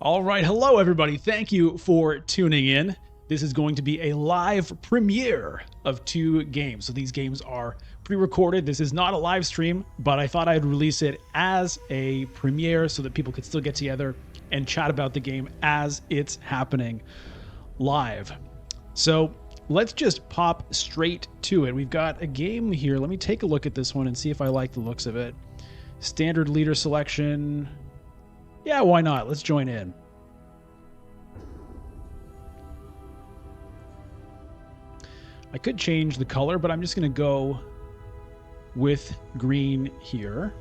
All right, hello everybody. Thank you for tuning in. This is going to be a live premiere of 2 games. So these games are pre-recorded. This is not a live stream, but I thought I'd release it as a premiere so that people could still get together and chat about the game as it's happening live. So let's just pop straight to it. We've got a game here. Let me take a look at this one and see if I like the looks of it. Standard leader selection. Yeah, why not? Let's join in. I could change the color, but I'm just going to go with green here.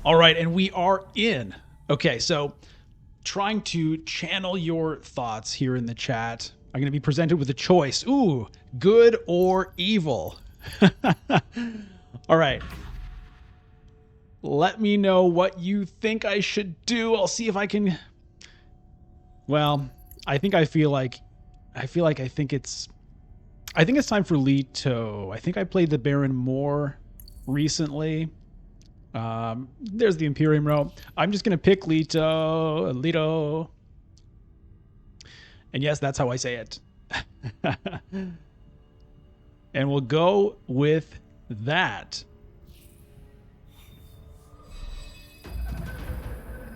All right, and we are in. Okay, so trying to channel your thoughts here in the chat. I'm going to be presented with a choice. Ooh, good or evil. All right. Let me know what you think I should do. I'll see if I can. Well, I think it's time for Leto. I think I played the Baron more recently. There's the Imperium row. I'm just going to pick Leto. And yes, that's how I say it. And we'll go with that.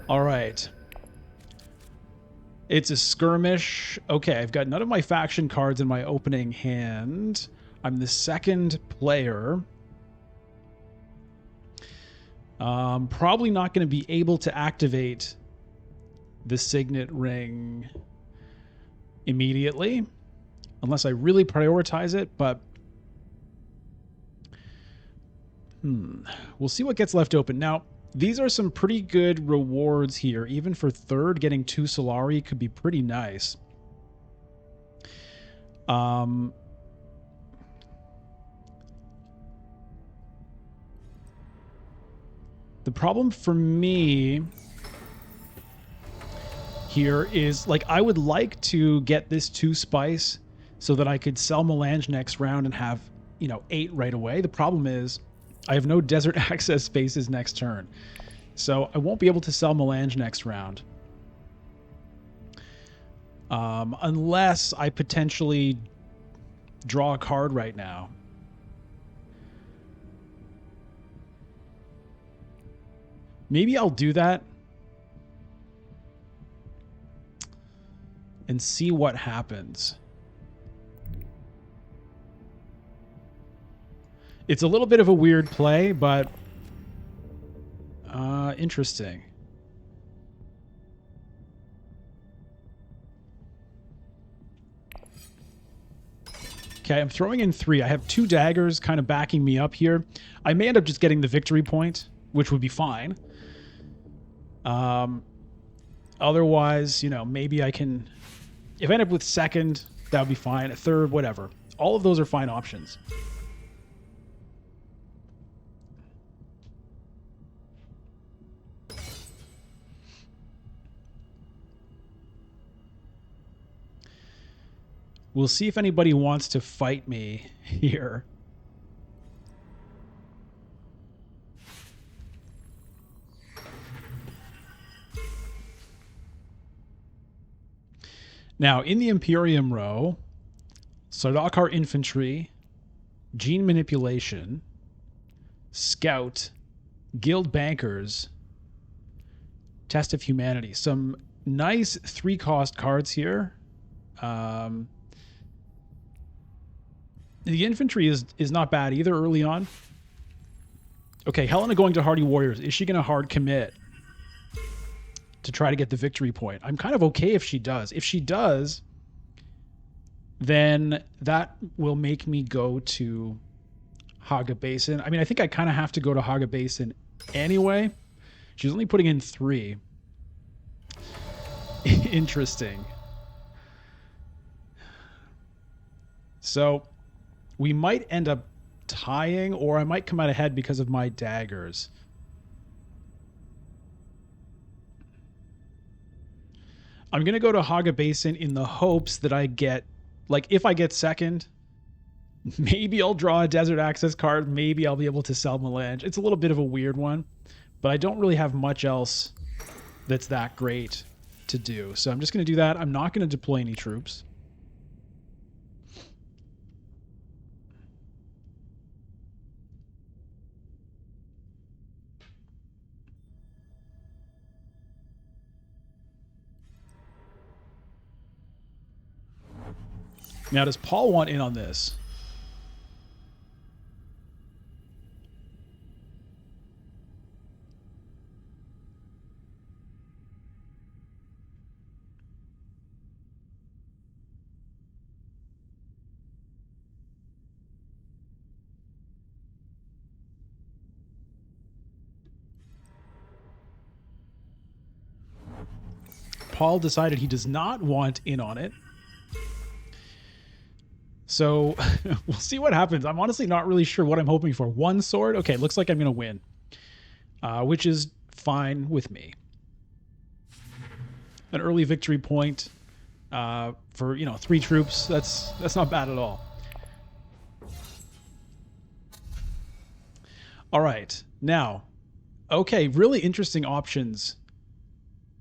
All right. It's a skirmish. Okay, I've got none of my faction cards in my opening hand. I'm the second player. Probably not going to be able to activate the Signet Ring immediately, unless I really prioritize it, but we'll see what gets left open. Now, these are some pretty good rewards here. Even for third, getting 2 Solari could be pretty nice. The problem for me here is, like, I would like to get this 2 spice so that I could sell Melange next round and have, 8 right away. The problem is I have no desert access spaces next turn. So I won't be able to sell Melange next round. Unless I potentially draw a card right now. Maybe I'll do that and see what happens. It's a little bit of a weird play, but interesting. Okay, I'm throwing in 3. I have 2 daggers kind of backing me up here. I may end up just getting the victory point, which would be fine. Otherwise, maybe I can, if I end up with second, that would be fine. Third, whatever. All of those are fine options. We'll see if anybody wants to fight me here. Now, in the Imperium row, Sardaukar Infantry, Gene Manipulation, Scout, Guild Bankers, Test of Humanity. Some nice 3-cost cards here. The infantry is not bad either early on. Okay, Helena going to Hardy Warriors. Is she going to hard commit to try to get the victory point? I'm kind of okay if she does. If she does, then that will make me go to Haga Basin. I mean, I think I kind of have to go to Haga Basin anyway. She's only putting in 3. Interesting. So we might end up tying, or I might come out ahead because of my daggers. I'm going to go to Haga Basin in the hopes that I get, like, if I get second, maybe I'll draw a desert access card. Maybe I'll be able to sell Melange. It's a little bit of a weird one, but I don't really have much else that's that great to do. So I'm just going to do that. I'm not going to deploy any troops. Now, does Paul want in on this? Paul decided he does not want in on it. So we'll see what happens. I'm honestly not really sure what I'm hoping for. 1 sword? Okay, looks like I'm going to win, which is fine with me. An early victory point for, 3 troops. That's not bad at all. All right. Now, okay, really interesting options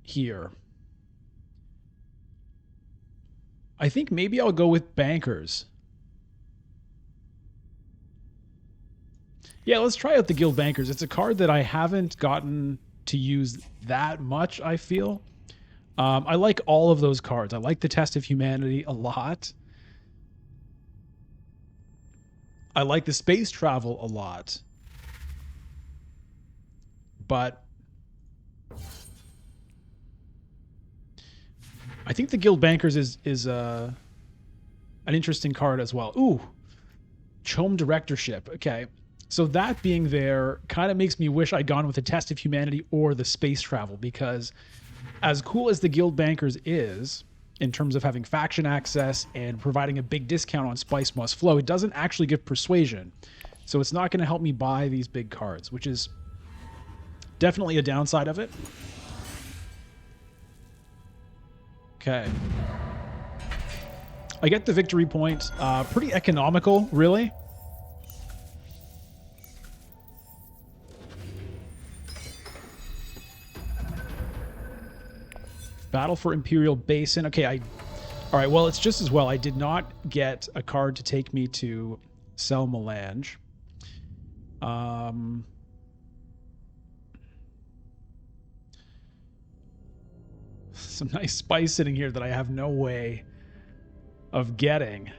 here. I think maybe I'll go with bankers. Yeah, let's try out the Guild Bankers. It's a card that I haven't gotten to use that much, I feel. I like all of those cards. I like the Test of Humanity a lot. I like the Space Travel a lot. But I think the Guild Bankers is an interesting card as well. Ooh, Chome Directorship. Okay. So that being there kind of makes me wish I'd gone with the Test of Humanity or the Space Travel, because as cool as the Guild Bankers is in terms of having faction access and providing a big discount on Spice Must Flow, it doesn't actually give Persuasion. So it's not going to help me buy these big cards, which is definitely a downside of it. Okay. I get the victory point. Pretty economical, really. Battle for Imperial Basin. Okay, all right, well, it's just as well. I did not get a card to take me to sell Melange. Some nice spice sitting here that I have no way of getting.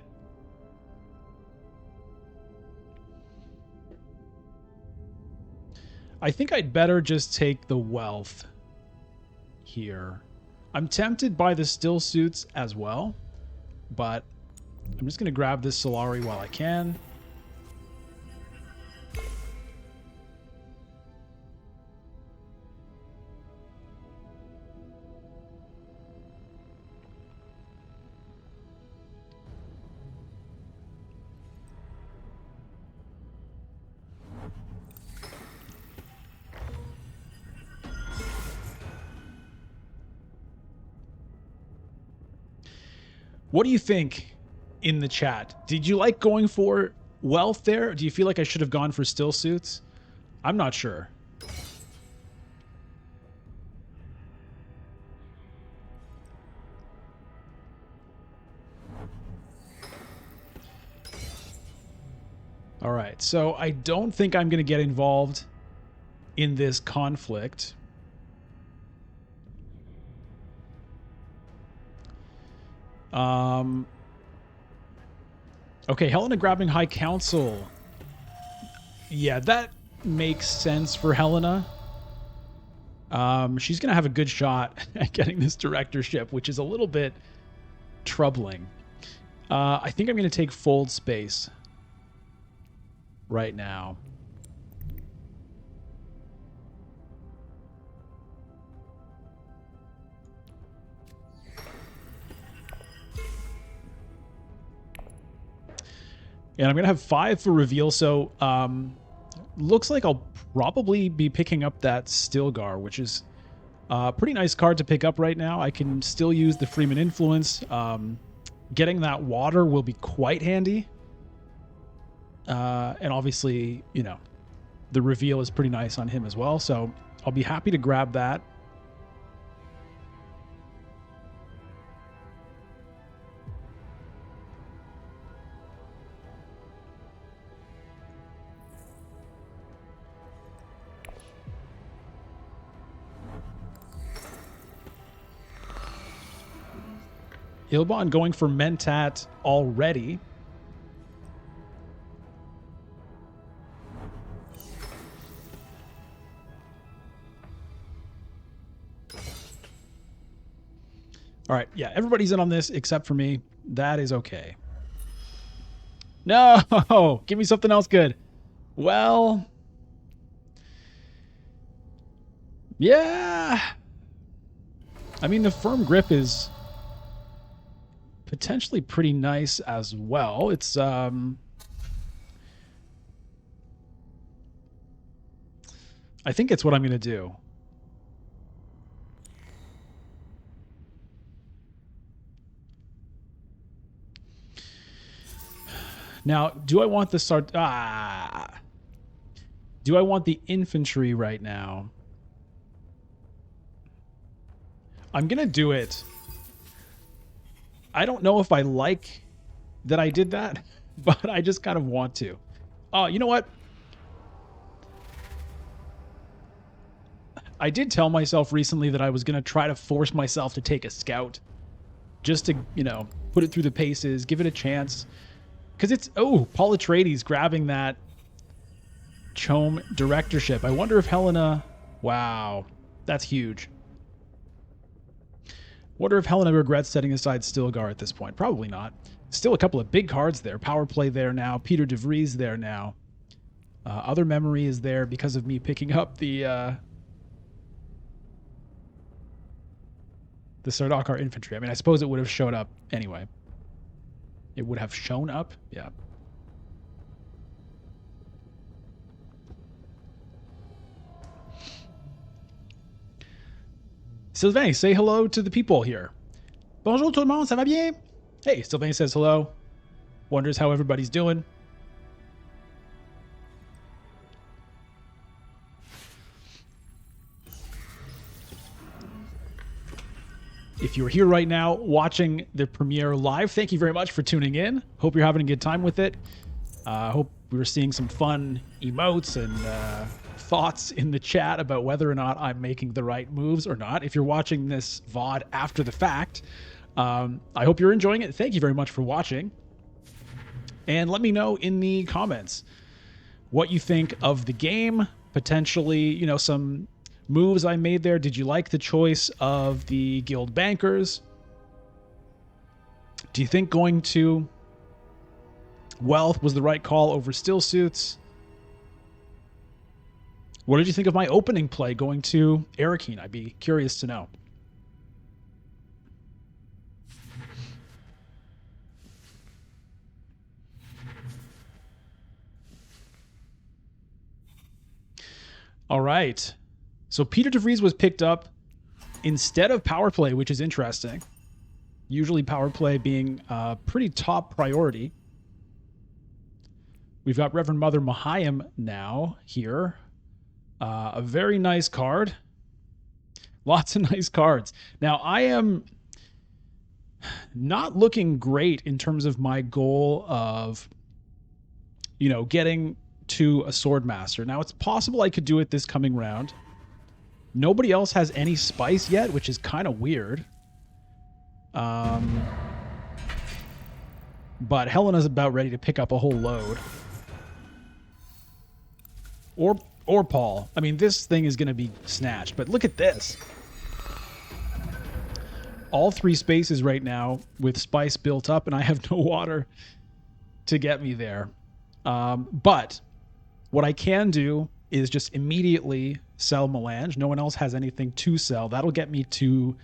I think I'd better just take the wealth here. I'm tempted by the still suits as well, but I'm just going to grab this Solari while I can. What do you think in the chat? Did you like going for wealth there? Do you feel like I should have gone for still suits? I'm not sure. All right, so I don't think I'm going to get involved in this conflict. Okay, Helena grabbing High Council. Yeah, that makes sense for Helena. She's going to have a good shot at getting this directorship, which is a little bit troubling. I think I'm going to take Fold Space right now. And I'm going to have 5 for reveal, so looks like I'll probably be picking up that Stilgar, which is a pretty nice card to pick up right now. I can still use the Freeman Influence. Getting that water will be quite handy. And obviously, you know, the reveal is pretty nice on him as well, so I'll be happy to grab that. Ilbon going for Mentat already. All right, yeah, everybody's in on this except for me. That is okay. No, give me something else good. Well, yeah. I mean, the Firm Grip is potentially pretty nice as well. It's I think it's what I'm going to do. Now, do I want the do I want the infantry right now? I'm going to do it. I don't know if I like that I did that, but I just kind of want to. Oh, you know what? I did tell myself recently that I was going to try to force myself to take a scout just to, you know, put it through the paces, give it a chance. Because it's, oh, Paul Atreides grabbing that Chome directorship. I wonder if Helena, wow, that's huge. Wonder if Helena regrets setting aside Stilgar at this point. Probably not. Still a couple of big cards there. Power Play there now. Peter DeVries there now. Other Memory is there because of me picking up the Sardaukar infantry. I mean, I suppose it would have showed up anyway. It would have shown up? Yeah. Sylvain, say hello to the people here. Bonjour tout le monde, ça va bien? Hey, Sylvain says hello. Wonders how everybody's doing. If you're here right now watching the premiere live, thank you very much for tuning in. Hope you're having a good time with it. Hope we're seeing some fun emotes and thoughts in the chat about whether or not I'm making the right moves or not. If you're watching this VOD after the fact, I hope you're enjoying it. Thank you very much for watching. And let me know in the comments what you think of the game, potentially, you know, some moves I made there. Did you like the choice of the guild bankers? Do you think going to Wealth was the right call over Still Suits? What did you think of my opening play going to Arrakis? I'd be curious to know. All right. So Peter DeVries was picked up instead of Power Play, which is interesting. Usually Power Play being a pretty top priority. We've got Reverend Mother Mahayim now here. A very nice card. Lots of nice cards. Now, I am not looking great in terms of my goal of, you know, getting to a Swordmaster. Now, it's possible I could do it this coming round. Nobody else has any spice yet, which is kind of weird. But Helena's about ready to pick up a whole load. Or Paul. I mean, this thing is going to be snatched. But look at this. All 3 spaces right now with spice built up, and I have no water to get me there. But what I can do is just immediately sell Melange. No one else has anything to sell. That'll get me to,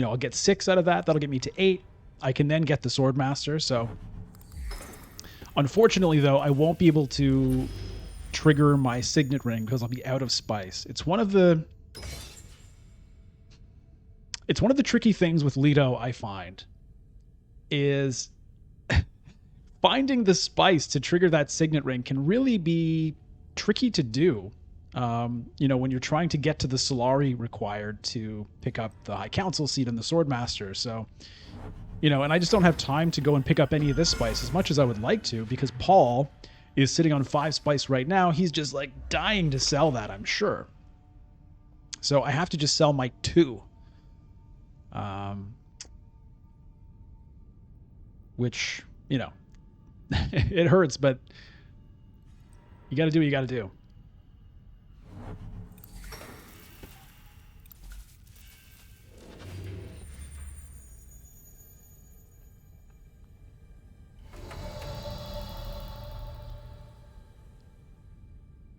I'll get 6 out of that. That'll get me to 8. I can then get the Swordmaster. So unfortunately, though, I won't be able to trigger my Signet Ring because I'll be out of spice. It's one of the tricky things with Leto, I find, is finding the spice to trigger that Signet Ring can really be tricky to do. When you're trying to get to the Solari required to pick up the High Council seat and the Swordmaster. So, and I just don't have time to go and pick up any of this spice as much as I would like to, because Paul is sitting on 5 spice right now. He's just like dying to sell that, I'm sure. So I have to just sell my 2. Which, it hurts, but you got to do what you got to do.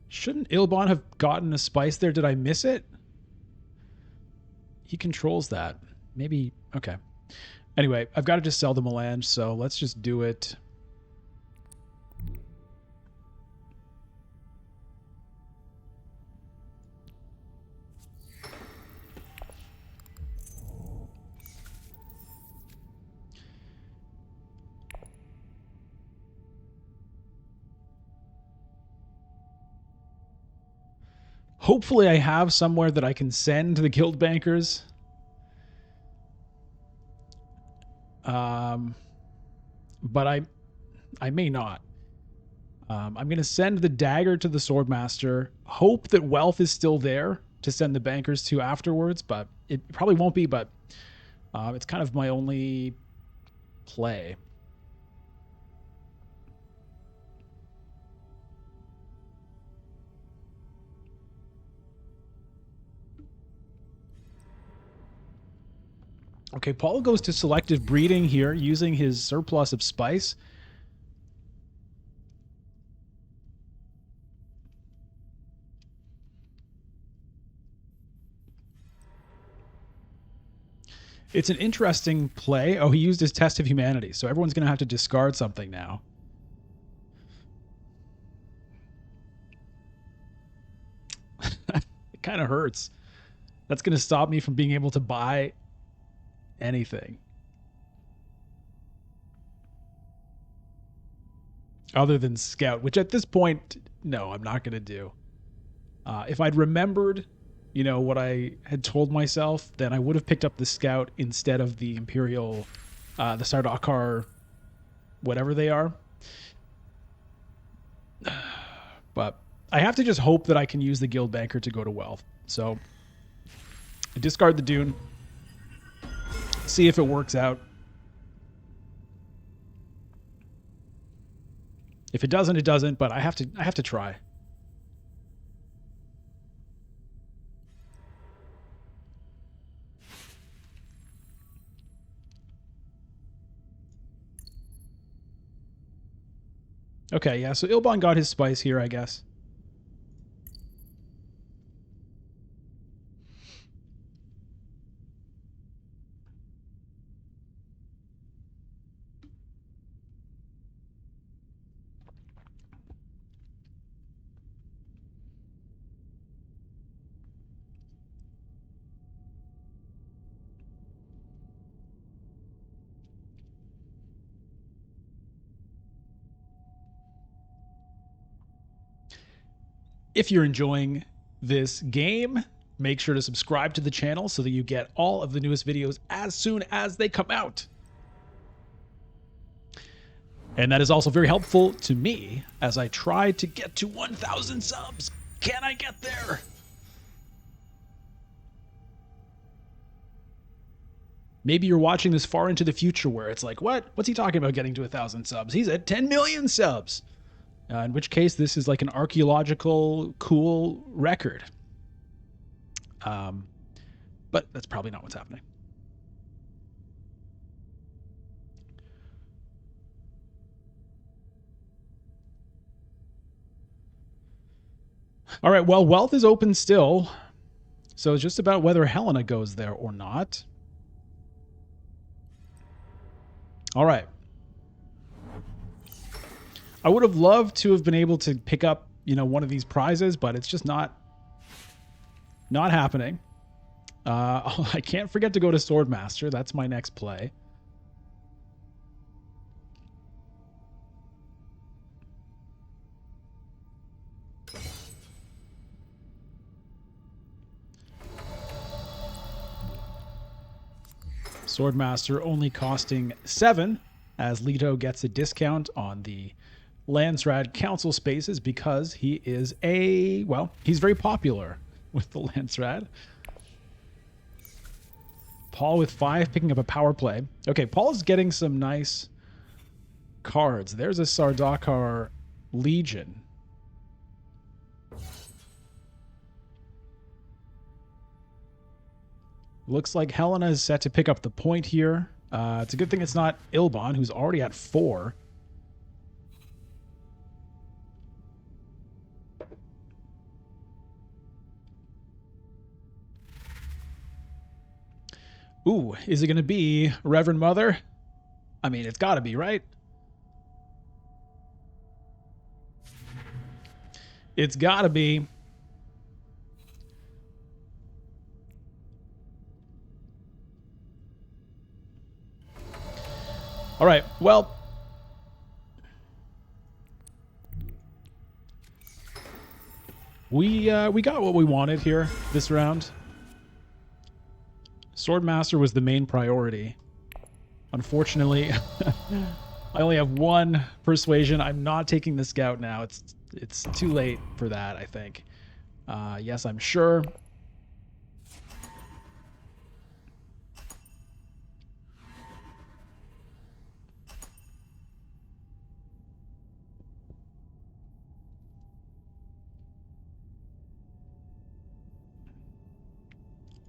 Shouldn't Ilbon have gotten a spice there? Did I miss it? He controls that. Maybe. Okay. Anyway, I've got to just sell the Melange, so let's just do it. Hopefully I have somewhere that I can send the guild bankers. But I may not. I'm going to send the dagger to the Swordmaster. Hope that wealth is still there to send the bankers to afterwards, but it probably won't be, but it's kind of my only play. Okay, Paul goes to selective breeding here using his surplus of spice. It's an interesting play. Oh, he used his test of humanity, so everyone's going to have to discard something now. It kind of hurts. That's going to stop me from being able to buy anything other than scout, which at this point, no, I'm not going to do. If I'd remembered, what I had told myself, then I would have picked up the scout instead of the Imperial, the Sardaukar, whatever they are. But I have to just hope that I can use the guild banker to go to wealth. So I discard the Dune. See if it works out. If it doesn't, it doesn't, but I have to try. Okay, yeah, so Ilbon got his spice here, I guess. If you're enjoying this game, make sure to subscribe to the channel so that you get all of the newest videos as soon as they come out. And that is also very helpful to me as I try to get to 1,000 subs. Can I get there? Maybe you're watching this far into the future where it's like, what's he talking about getting to 1,000 subs? He's at 10 million subs. In which case, this is like an archaeological cool record. But that's probably not what's happening. All right, well, wealth is open still. So it's just about whether Helena goes there or not. All right. I would have loved to have been able to pick up, one of these prizes, but it's just not happening. I can't forget to go to Swordmaster. That's my next play. Swordmaster only costing 7, as Leto gets a discount on the Landsrad Council spaces because he is he's very popular with the Landsrad. Paul with 5 picking up a power play. Okay, Paul's getting some nice cards. There's a Sardaukar Legion. Looks like Helena is set to pick up the point here. It's a good thing it's not Ilban, who's already at 4. Ooh, is it going to be Reverend Mother? I mean, it's got to be, right? It's got to be. All right, well, we got what we wanted here this round. Swordmaster was the main priority. Unfortunately, I only have 1 persuasion. I'm not taking the scout now. It's too late for that, I think. Yes, I'm sure.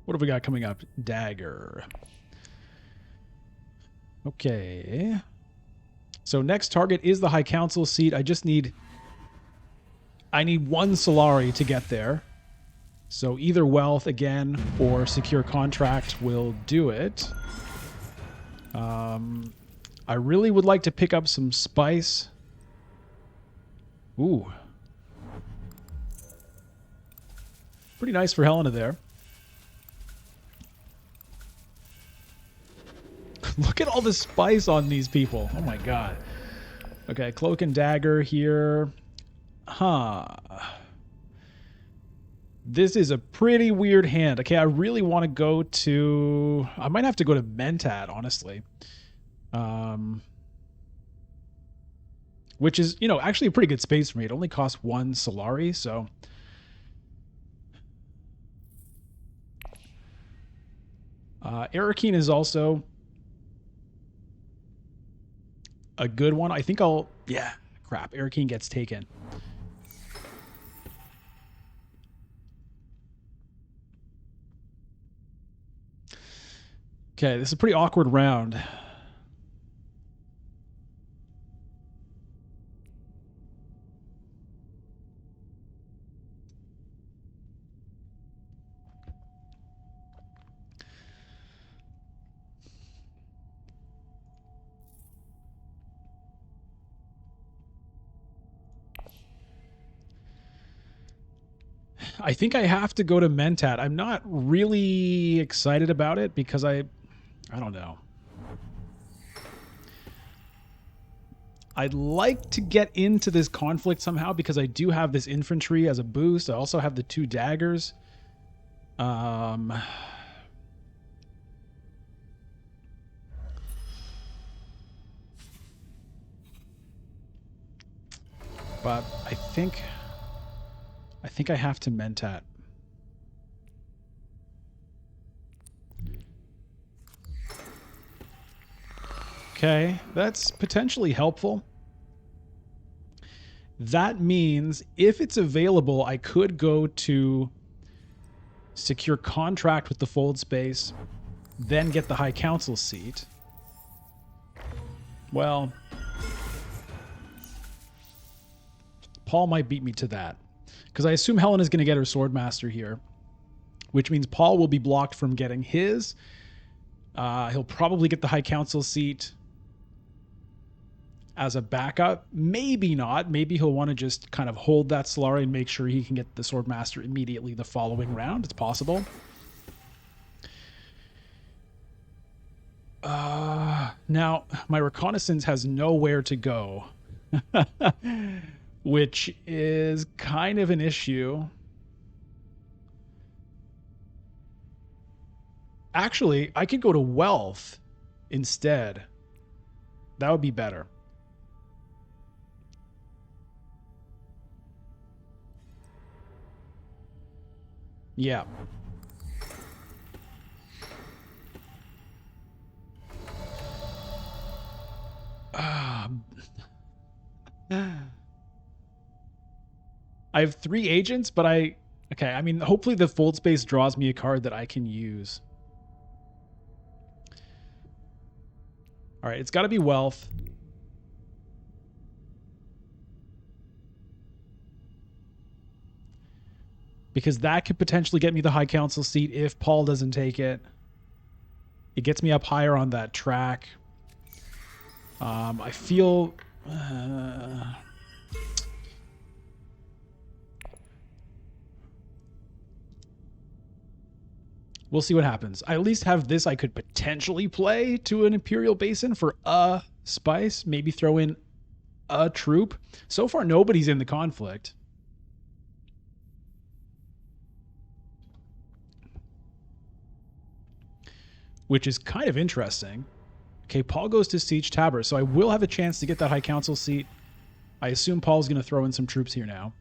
What have we got coming up? Dagger. Okay. So next target is the High Council seat. I need 1 Solari to get there. So either wealth again or secure contract will do it. I really would like to pick up some spice. Ooh. Pretty nice for Helena there. Look at all the spice on these people. Oh my god. Okay, cloak and dagger here. Huh. This is a pretty weird hand. Okay, I really want to go to... I might have to go to Mentat, honestly. Which is, actually a pretty good space for me. It only costs 1 Solari, so... Arrakis is also a good one. I think I'll... Yeah, crap. Arrakis gets taken. Okay, this is a pretty awkward round. I think I have to go to Mentat. I'm not really excited about it because I don't know. I'd like to get into this conflict somehow because I do have this infantry as a boost. I also have the 2 daggers. But I think I have to Mentat. Okay, that's potentially helpful. That means if it's available, I could go to secure contract with the Fold Space, then get the High Council seat. Well, Paul might beat me to that. Because I assume Helen is going to get her Swordmaster here, which means Paul will be blocked from getting his. He'll probably get the High Council seat as a backup. Maybe not. Maybe he'll want to just kind of hold that Solari and make sure he can get the Swordmaster immediately the following round. It's possible. Now, my reconnaissance has nowhere to go, which is kind of an issue. Actually, I could go to wealth instead. That would be better. Yeah. I have 3 agents, but okay, I mean, hopefully the Fold Space draws me a card that I can use. All right, it's got to be wealth. Because that could potentially get me the High Council seat if Paul doesn't take it. It gets me up higher on that track. I feel... we'll see what happens. I at least have this I could potentially play to an Imperial Basin for a spice. Maybe throw in a troop. So far, nobody's in the conflict. Which is kind of interesting. Okay, Paul goes to Siege Tabor, so I will have a chance to get that High Council seat. I assume Paul's going to throw in some troops here now.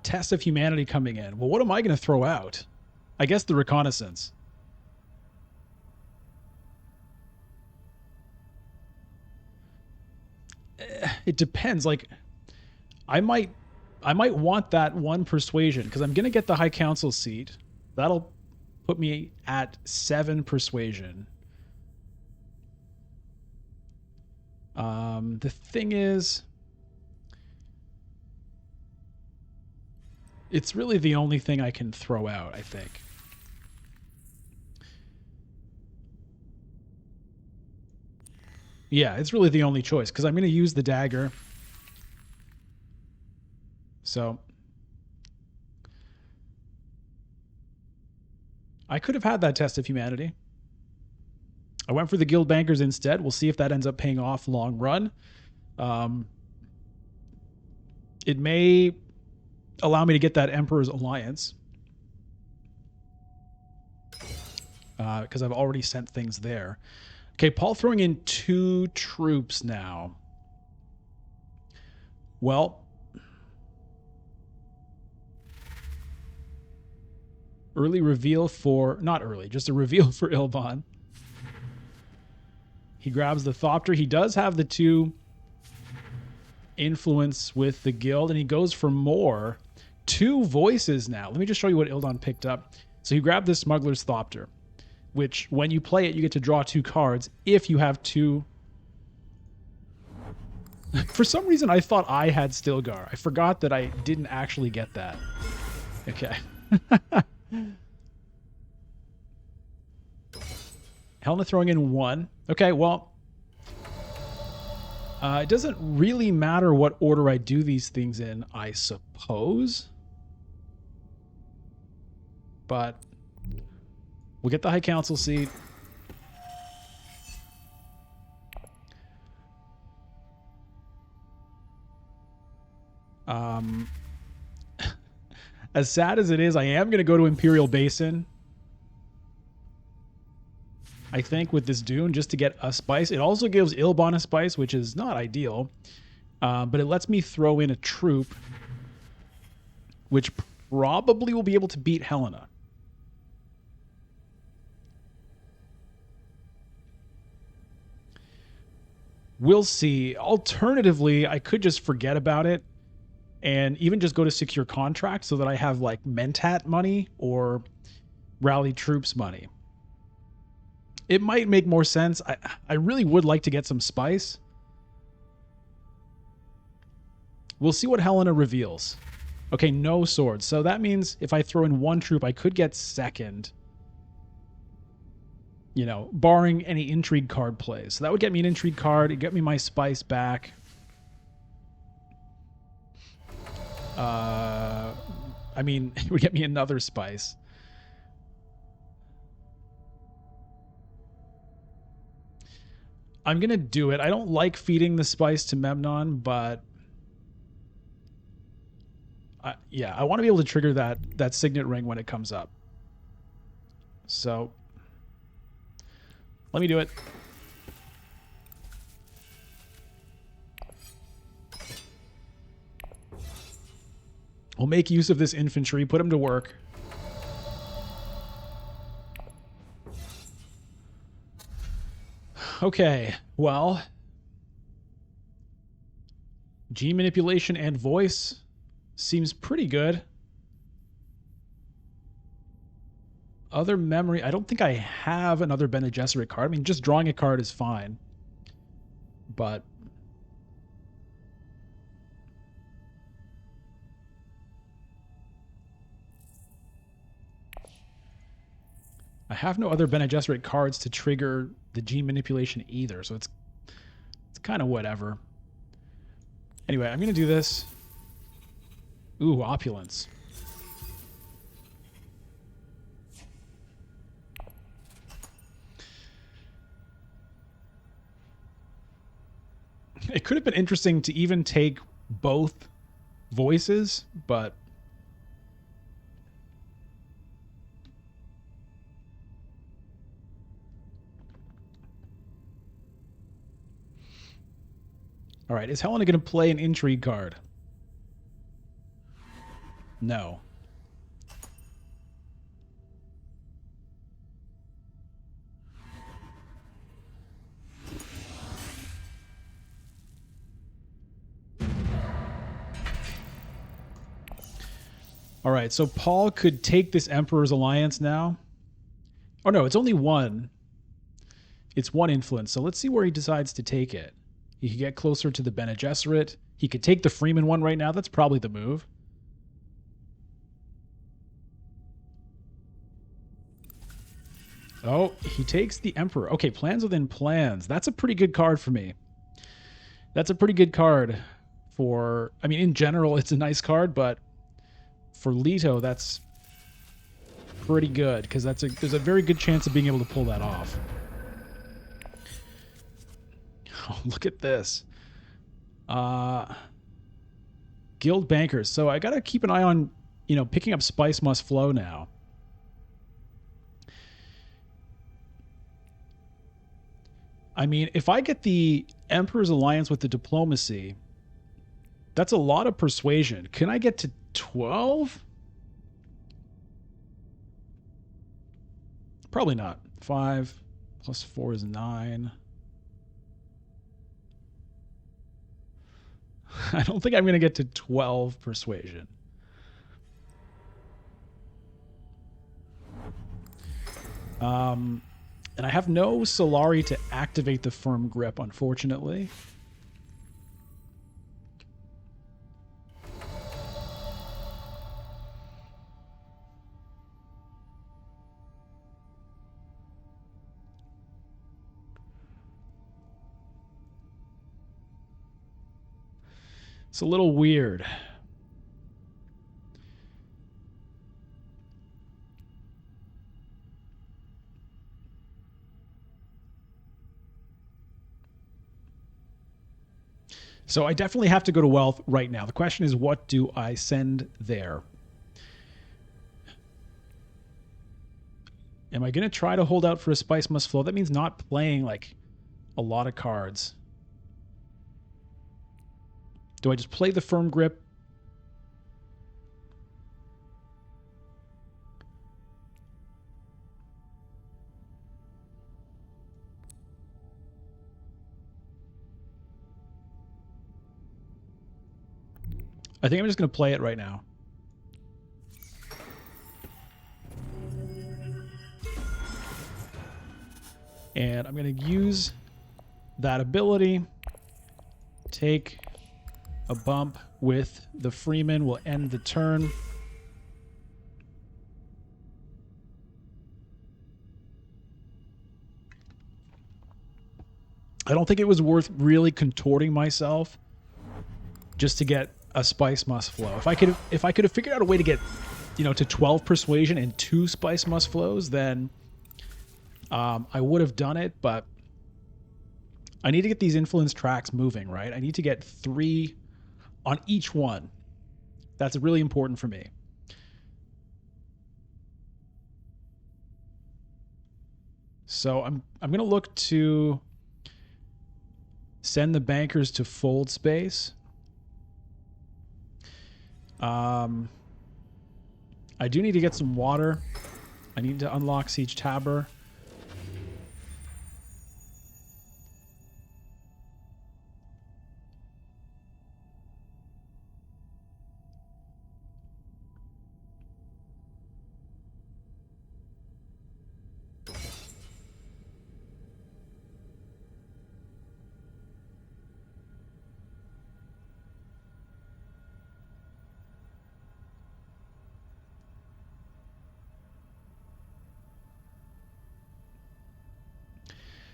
Test of Humanity coming in. Well, what am I going to throw out? I guess the Reconnaissance. It depends. Like, I might want that 1 persuasion because I'm going to get the High Council seat. That'll put me at 7 persuasion. The thing is, it's really the only thing I can throw out, I think. Yeah, it's really the only choice because I'm going to use the dagger. So I could have had that Test of Humanity. I went for the Guild Bankers instead. We'll see if that ends up paying off long run. It may allow me to get that Emperor's Alliance. Because I've already sent things there. Okay, Paul throwing in 2 troops now. Well, early reveal for... not early, just a reveal for Ilvan. He grabs the Thopter. He does have the 2 influence with the guild, and he goes for more. 2 voices now. Let me just show you what Ildan picked up. So he grabbed this Smuggler's Thopter, which when you play it, you get to draw 2 cards if you have 2. For some reason, I thought I had Stilgar. I forgot that I didn't actually get that. Okay. Helena throwing in 1. Okay, well, it doesn't really matter what order I do these things in, I suppose. But we'll get the High Council seat. As sad as it is, I am going to go to Imperial Basin. I think with this Dune, just to get a spice. It also gives Ilbon a spice, which is not ideal. But it lets me throw in a troop, which probably will be able to beat Helena. We'll see. Alternatively, I could just forget about it and even just go to secure contract so that I have like Mentat money or rally troops money. It might make more sense. I really would like to get some spice. We'll see what Helena reveals. Okay, no swords. So that means if I throw in one troop, I could get second. You know, barring any intrigue card plays. So that would get me an intrigue card. It'd get me my spice back. I mean, it would get me another spice. I'm going to do it. I don't like feeding the spice to Memnon, but yeah, I want to be able to trigger that signet ring when it comes up. So let me do it. We'll make use of this infantry, put him to work. Okay, well, gene manipulation and voice seems pretty good. Other memory, I don't think I have another Bene Gesserit card. I mean, just drawing a card is fine. But I have no other Bene Gesserit cards to trigger the gene manipulation either, so it's kind of whatever. Anyway, I'm going to do this. Ooh, opulence. It could have been interesting to even take both voices, but all right, is Helena going to play an intrigue card? No. All right, so Paul could take this Emperor's Alliance now. Oh, no, it's only one. It's one influence, so let's see where he decides to take it. He could get closer to the Bene Gesserit. He could take the Freeman one right now. That's probably the move. Oh, he takes the Emperor. Okay, plans within plans. That's a pretty good card for me. That's a pretty good card for... I mean, in general, it's a nice card, but for Leto, that's pretty good because there's a very good chance of being able to pull that off. Oh, look at this. Guild bankers. So I got to keep an eye on, you know, picking up Spice Must Flow now. I mean, if I get the Emperor's Alliance with the diplomacy, that's a lot of persuasion. Can I get to 12? Probably not. 5 plus 4 is 9. I don't think I'm going to get to 12 persuasion. And I have no Solari to activate the firm grip, unfortunately. It's a little weird. So I definitely have to go to wealth right now. The question is, what do I send there? Am I going to try to hold out for a Spice Must Flow? That means not playing like a lot of cards. Do I just play the Firm Grip? I think I'm just going to play it right now. And I'm going to use that ability. Take a bump with the Freeman. We'll end the turn. I don't think it was worth really contorting myself just to get a Spice Must Flow. If I could have figured out a way to get, to 12 Persuasion and 2 Spice Must Flows, then I would have done it, but I need to get these influence tracks moving, right? I need to get 3 on each one. That's really important for me. So I'm going to look to send the bankers to fold space. I do need to get some water. I need to unlock Siege Tabber.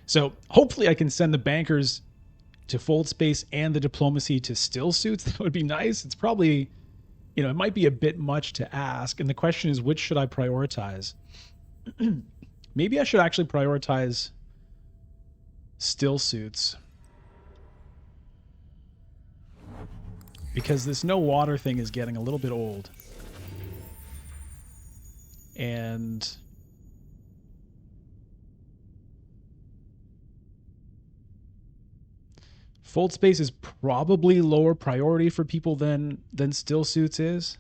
So hopefully I can send the bankers to fold space and the diplomacy to still suits. That would be nice. It's probably, it might be a bit much to ask. And the question is, which should I prioritize? Maybe I should actually prioritize still suits. Because this no water thing is getting a little bit old. And fold space is probably lower priority for people than still suits is.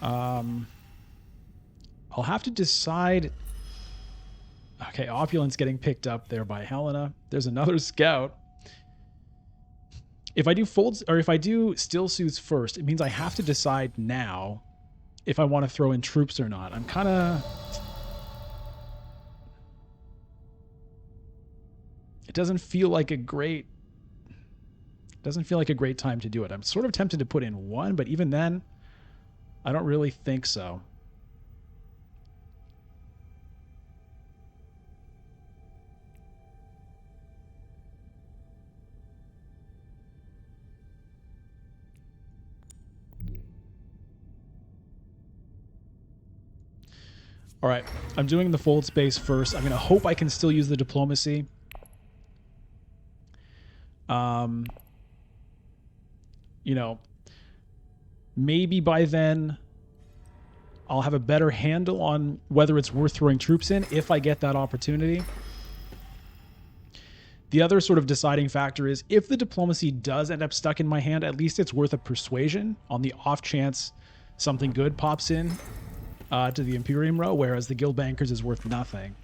I'll have to decide. Okay, Opulence getting picked up there by Helena. There's another scout. If I do folds, or if I do still suits first, it means I have to decide now if I want to throw in troops or not. I'm kind of... It doesn't feel like a great time to do it. I'm sort of tempted to put in 1, but even then, I don't really think so. All right, I'm doing the fold space first. I'm going to hope I can still use the diplomacy. Maybe by then I'll have a better handle on whether it's worth throwing troops in if I get that opportunity. The other sort of deciding factor is if the diplomacy does end up stuck in my hand, at least it's worth a persuasion on the off chance something good pops in to the Imperium row, whereas the Guild Bankers is worth nothing.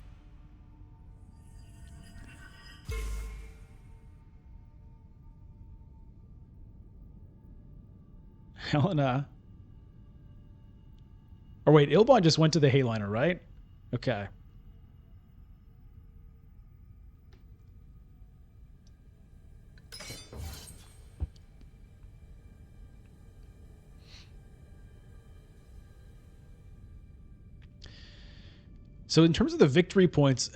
Helena. Or wait, Ilbon just went to the Hayliner, right? Okay. So in terms of the victory points,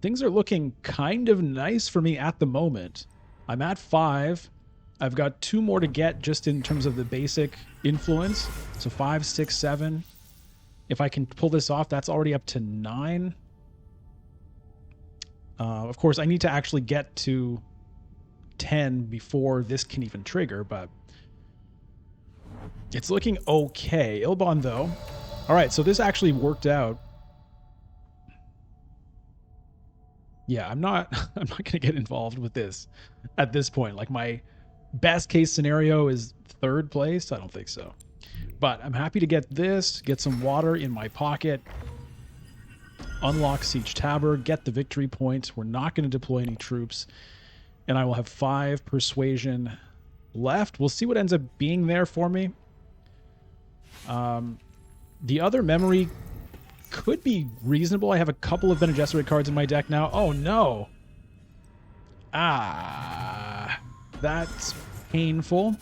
things are looking kind of nice for me at the moment. I'm at 5. I've got 2 more to get just in terms of the basic influence. So 5, 6, 7. If I can pull this off, that's already up to 9. Of course, I need to actually get to 10 before this can even trigger, but it's looking okay. Ilbon, though. All right, so this actually worked out. Yeah, I'm not going to get involved with this at this point. Like, my best case scenario is third place. I don't think so. But I'm happy to get this, get some water in my pocket, unlock Siege Tabard, get the victory point. We're not going to deploy any troops, and I will have 5 persuasion left. We'll see what ends up being there for me. The other memory could be reasonable. I have a couple of Bene Gesserit cards in my deck now. Oh, no. Ah, that's painful.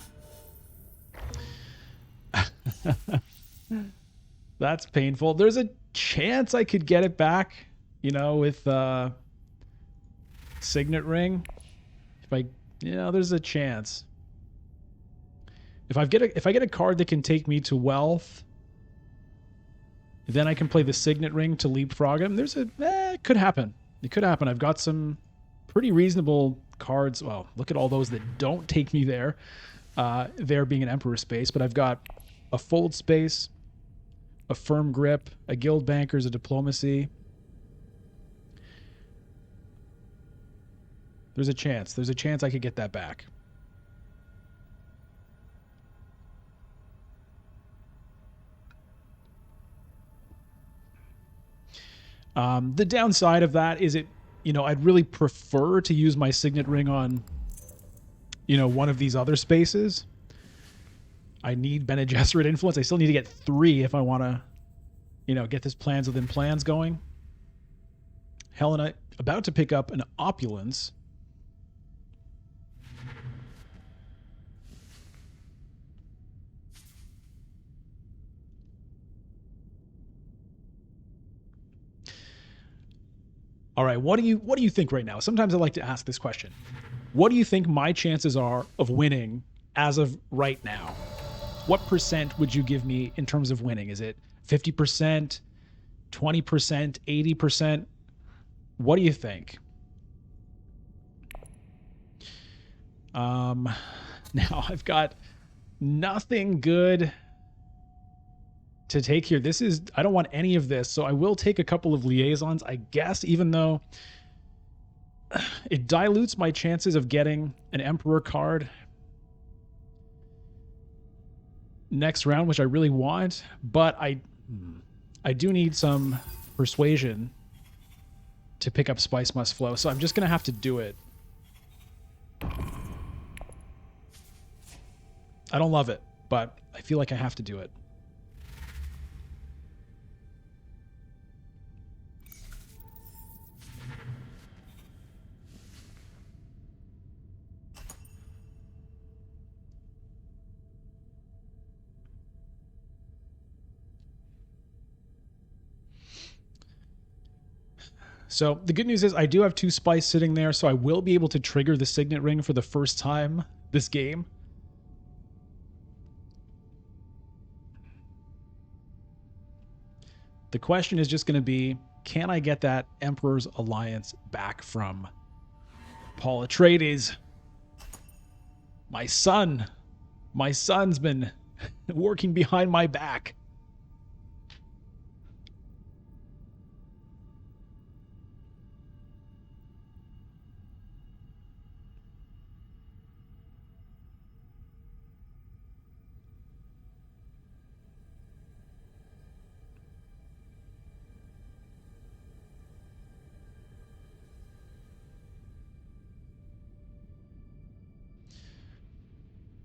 That's painful. There's a chance I could get it back, you know, with Signet Ring. If I, you know, there's a chance. If I get a card that can take me to wealth, then I can play the Signet Ring to leapfrog him. There's a it could happen. It could happen. I've got some pretty reasonable cards. Well, look at all those that don't take me there. There being an Emperor space, but I've got a Fold space, a Firm Grip, a Guild Bankers, a Diplomacy. There's a chance. There's a chance I could get that back. The downside of that is I'd really prefer to use my Signet Ring on, one of these other spaces. I need Bene Gesserit influence. I still need to get 3 if I want to, get this plans within plans going. Helena about to pick up an Opulence. All right, what do you think right now? Sometimes I like to ask this question. What do you think my chances are of winning as of right now? What percent would you give me in terms of winning? Is it 50%, 20%, 80%? What do you think? Now I've got nothing good to take here. I don't want any of this, so I will take a couple of liaisons, I guess, even though it dilutes my chances of getting an Emperor card next round, which I really want, but I do need some persuasion to pick up Spice Must Flow, so I'm just going to have to do it. I don't love it, but I feel like I have to do it. So the good news is I do have 2 Spice sitting there, so I will be able to trigger the Signet Ring for the first time this game. The question is just going to be, can I get that Emperor's Alliance back from Paul Atreides? My son's been working behind my back.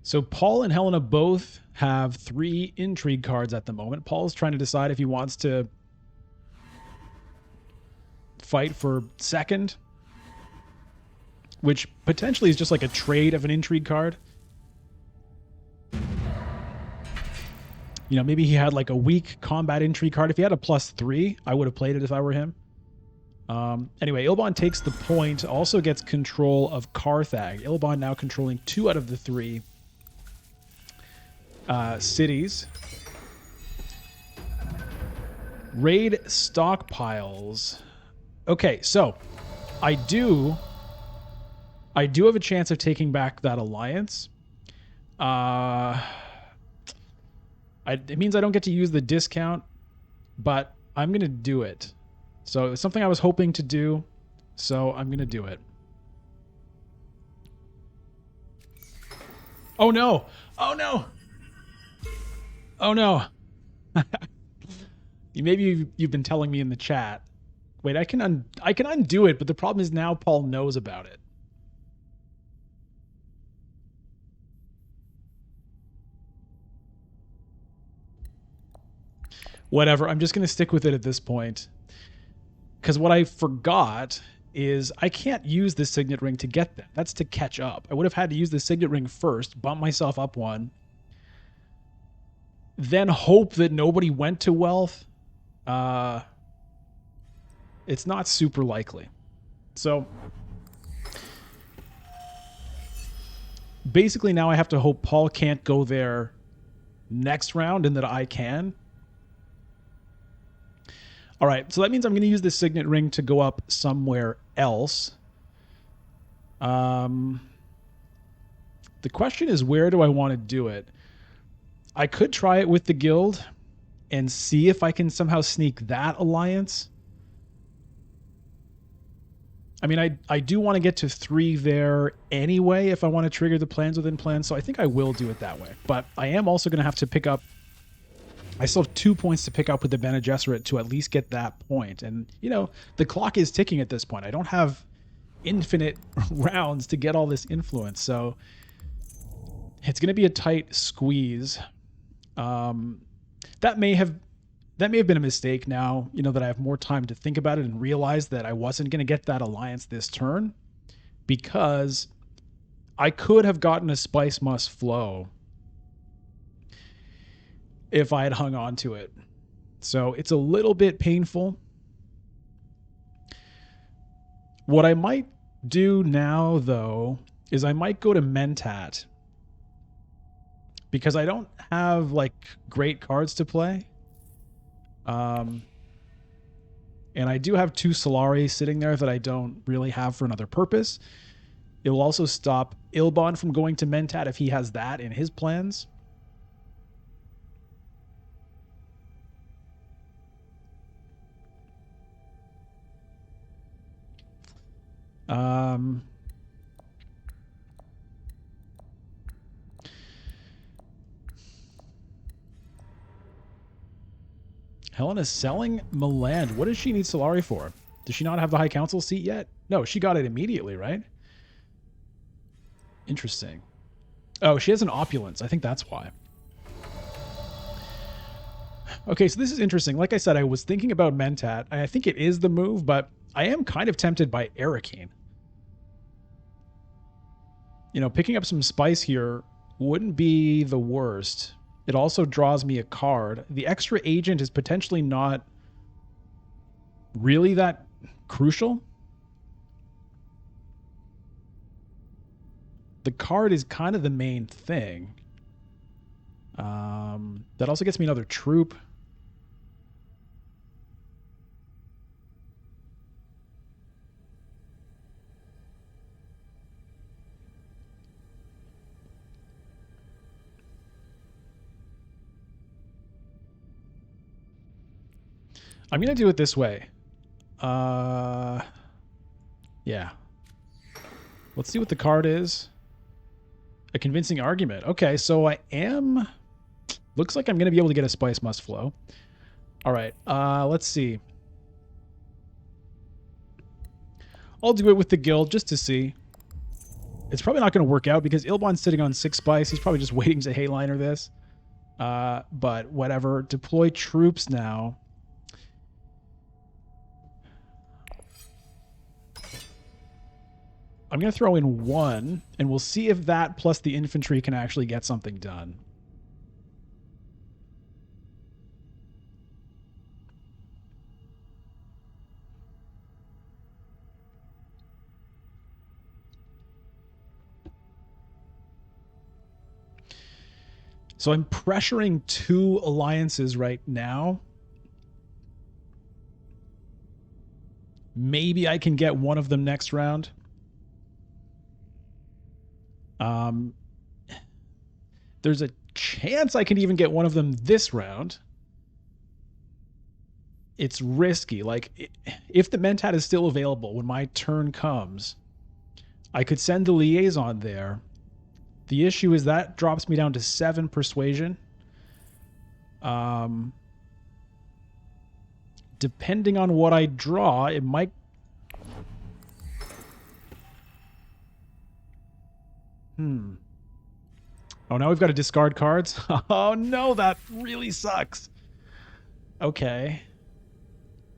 So Paul and Helena both have 3 intrigue cards at the moment. Paul's trying to decide if he wants to fight for second, which potentially is just like a trade of an intrigue card. Maybe he had like a weak combat intrigue card. If he had a +3, I would have played it if I were him. Anyway, Ilbon takes the point, also gets control of Carthag. Ilbon now controlling 2 out of the 3 cities. Raid stockpiles. Okay, so I do I do have a chance of taking back that alliance. It means I don't get to use the discount, but I'm going to do it. So it's something I was hoping to do, so I'm going to do it. Oh no! Oh no! Oh no! Maybe you've been telling me in the chat. Wait, I can undo it, but the problem is now Paul knows about it. Whatever, I'm just going to stick with it at this point. Because what I forgot is I can't use the signet ring to get that. That's to catch up. I would have had to use the signet ring first, bump myself up one, then hope that nobody went to wealth. It's not super likely. So basically now I have to hope Paul can't go there next round and that I can. All right, so that means I'm going to use the signet ring to go up somewhere else. The question is, where do I want to do it? I could try it with the guild and see if I can somehow sneak that alliance. I mean, I do want to get to 3 there anyway if I want to trigger the plans within plans, so I think I will do it that way. But I am also going to have to pick up... I still have 2 points to pick up with the Bene Gesserit to at least get that point. And, you know, the clock is ticking at this point. I don't have infinite rounds to get all this influence, so it's going to be a tight squeeze. That may have been a mistake now, you know, that I have more time to think about it and realize that I wasn't going to get that alliance this turn, because I could have gotten a Spice Must Flow if I had hung on to it. So it's a little bit painful. What I might do now, though, is I might go to Mentat, because I don't have, like, great cards to play. And I do have 2 Solari sitting there that I don't really have for another purpose. It will also stop Ilbon from going to Mentat if he has that in his plans. Helena's selling Meland. What does she need Solari for? Does she not have the High Council seat yet? No, she got it immediately, right? Interesting. Oh, she has an opulence. I think that's why. Okay, so this is interesting. Like I said, I was thinking about Mentat. I think it is the move, but I am kind of tempted by Arrakis. You know, picking up some spice here wouldn't be the worst. It also draws me a card. The extra agent is potentially not really that crucial. The card is kind of the main thing. That also gets me another troop. I'm going to do it this way. Yeah. Let's see what the card is. A convincing argument. Okay, so I am... Looks like I'm going to be able to get a Spice Must Flow. All right, let's see. I'll do it with the guild just to see. It's probably not going to work out because Ilbon's sitting on 6 spice. He's probably just waiting to Hayliner this. But whatever. Deploy troops now. I'm going to throw in 1, and we'll see if that plus the infantry can actually get something done. So I'm pressuring 2 alliances right now. Maybe I can get one of them next round. Um, there's a chance I can even get one of them this round. It's risky. Like, if the Mentat is still available when my turn comes, I could send the liaison there. The issue is that drops me down to 7 persuasion. Depending on what I draw, it might... Oh, now we've got to discard cards? Oh, no, that really sucks. Okay.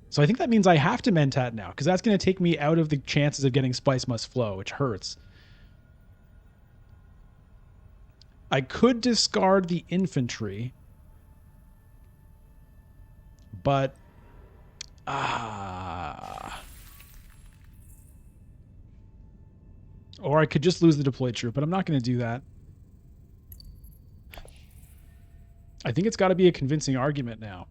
So I think that means I have to Mentat now, because that's going to take me out of the chances of getting Spice Must Flow, which hurts. I could discard the infantry, but... Or I could just lose the deployed troop, but I'm not going to do that. I think it's got to be a convincing argument now.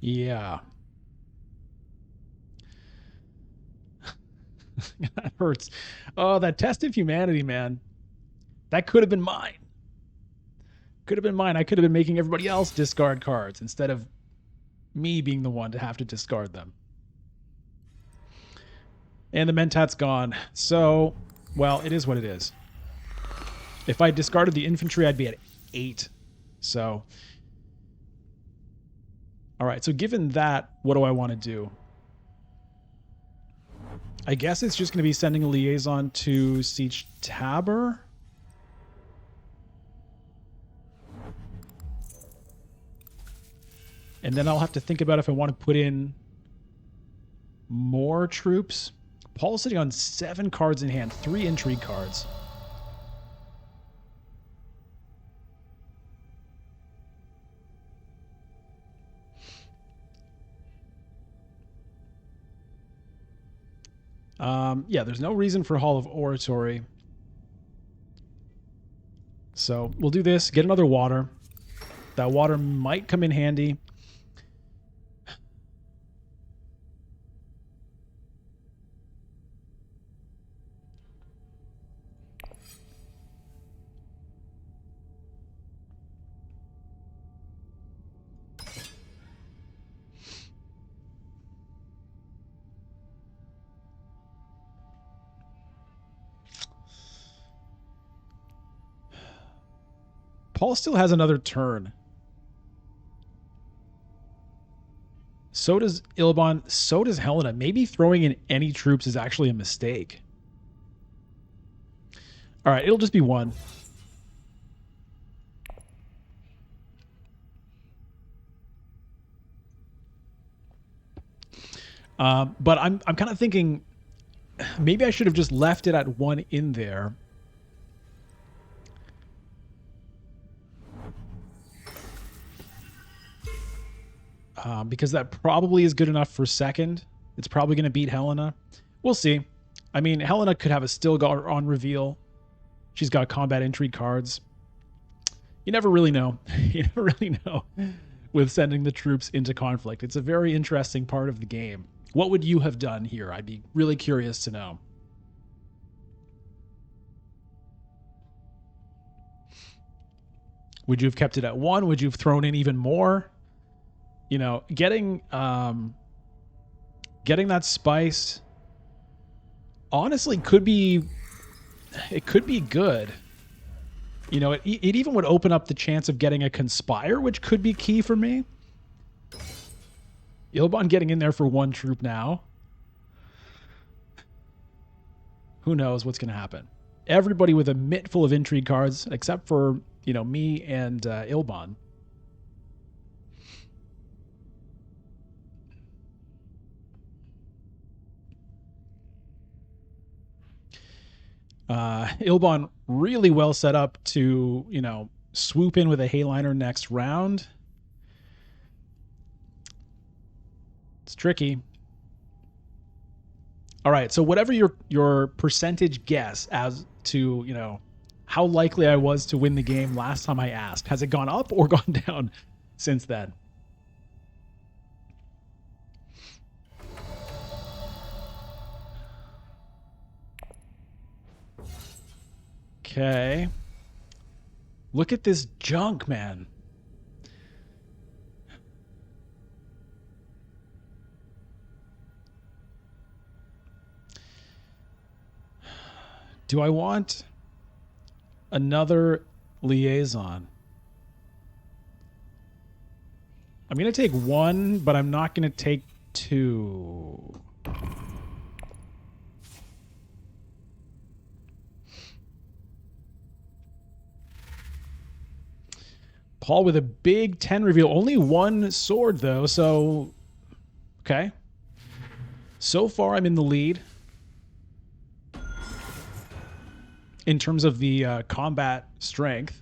Yeah. That hurts. Oh, that test of humanity, man. That could have been mine. Could have been mine. I could have been making everybody else discard cards instead of me being the one to have to discard them. And the Mentat's gone. So, well, it is what it is. If I discarded the infantry, I'd be at 8. So, all right. So given that, what do I want to do? I guess it's just going to be sending a liaison to Siege Tabor. And then I'll have to think about if I want to put in more troops. Paul's sitting on 7 cards in hand, 3 intrigue cards. Yeah, there's no reason for Hall of Oratory. So we'll do this, get another water. That water might come in handy. Paul still has another turn. So does Ilban. So does Helena. Maybe throwing in any troops is actually a mistake. All right, it'll just be 1. But I'm kind of thinking maybe I should have just left it at 1 in there. Because that probably is good enough for second. It's probably going to beat Helena. We'll see. I mean, Helena could have a Stilgar on reveal. She's got combat intrigue cards. You never really know. You never really know with sending the troops into conflict. It's a very interesting part of the game. What would you have done here? I'd be really curious to know. Would you have kept it at 1? Would you have thrown in even more? You know, getting that spice honestly could be good. You know, it even would open up the chance of getting a conspire, which could be key for me. Ilban getting in there for 1 troop now. Who knows what's going to happen? Everybody with a mitt full of intrigue cards, except for, you know, me and Ilban. Ilban really well set up to, you know, swoop in with a Hayliner next round. It's tricky. All right, so whatever your percentage guess as to, you know, how likely I was to win the game last time I asked, has it gone up or gone down since then? Okay. Look at this junk, man. Do I want another liaison? I'm going to take one, but I'm not going to take two. Paul with a big 10 reveal. Only one sword, though, so... Okay. So far, I'm in the lead. In terms of the combat strength.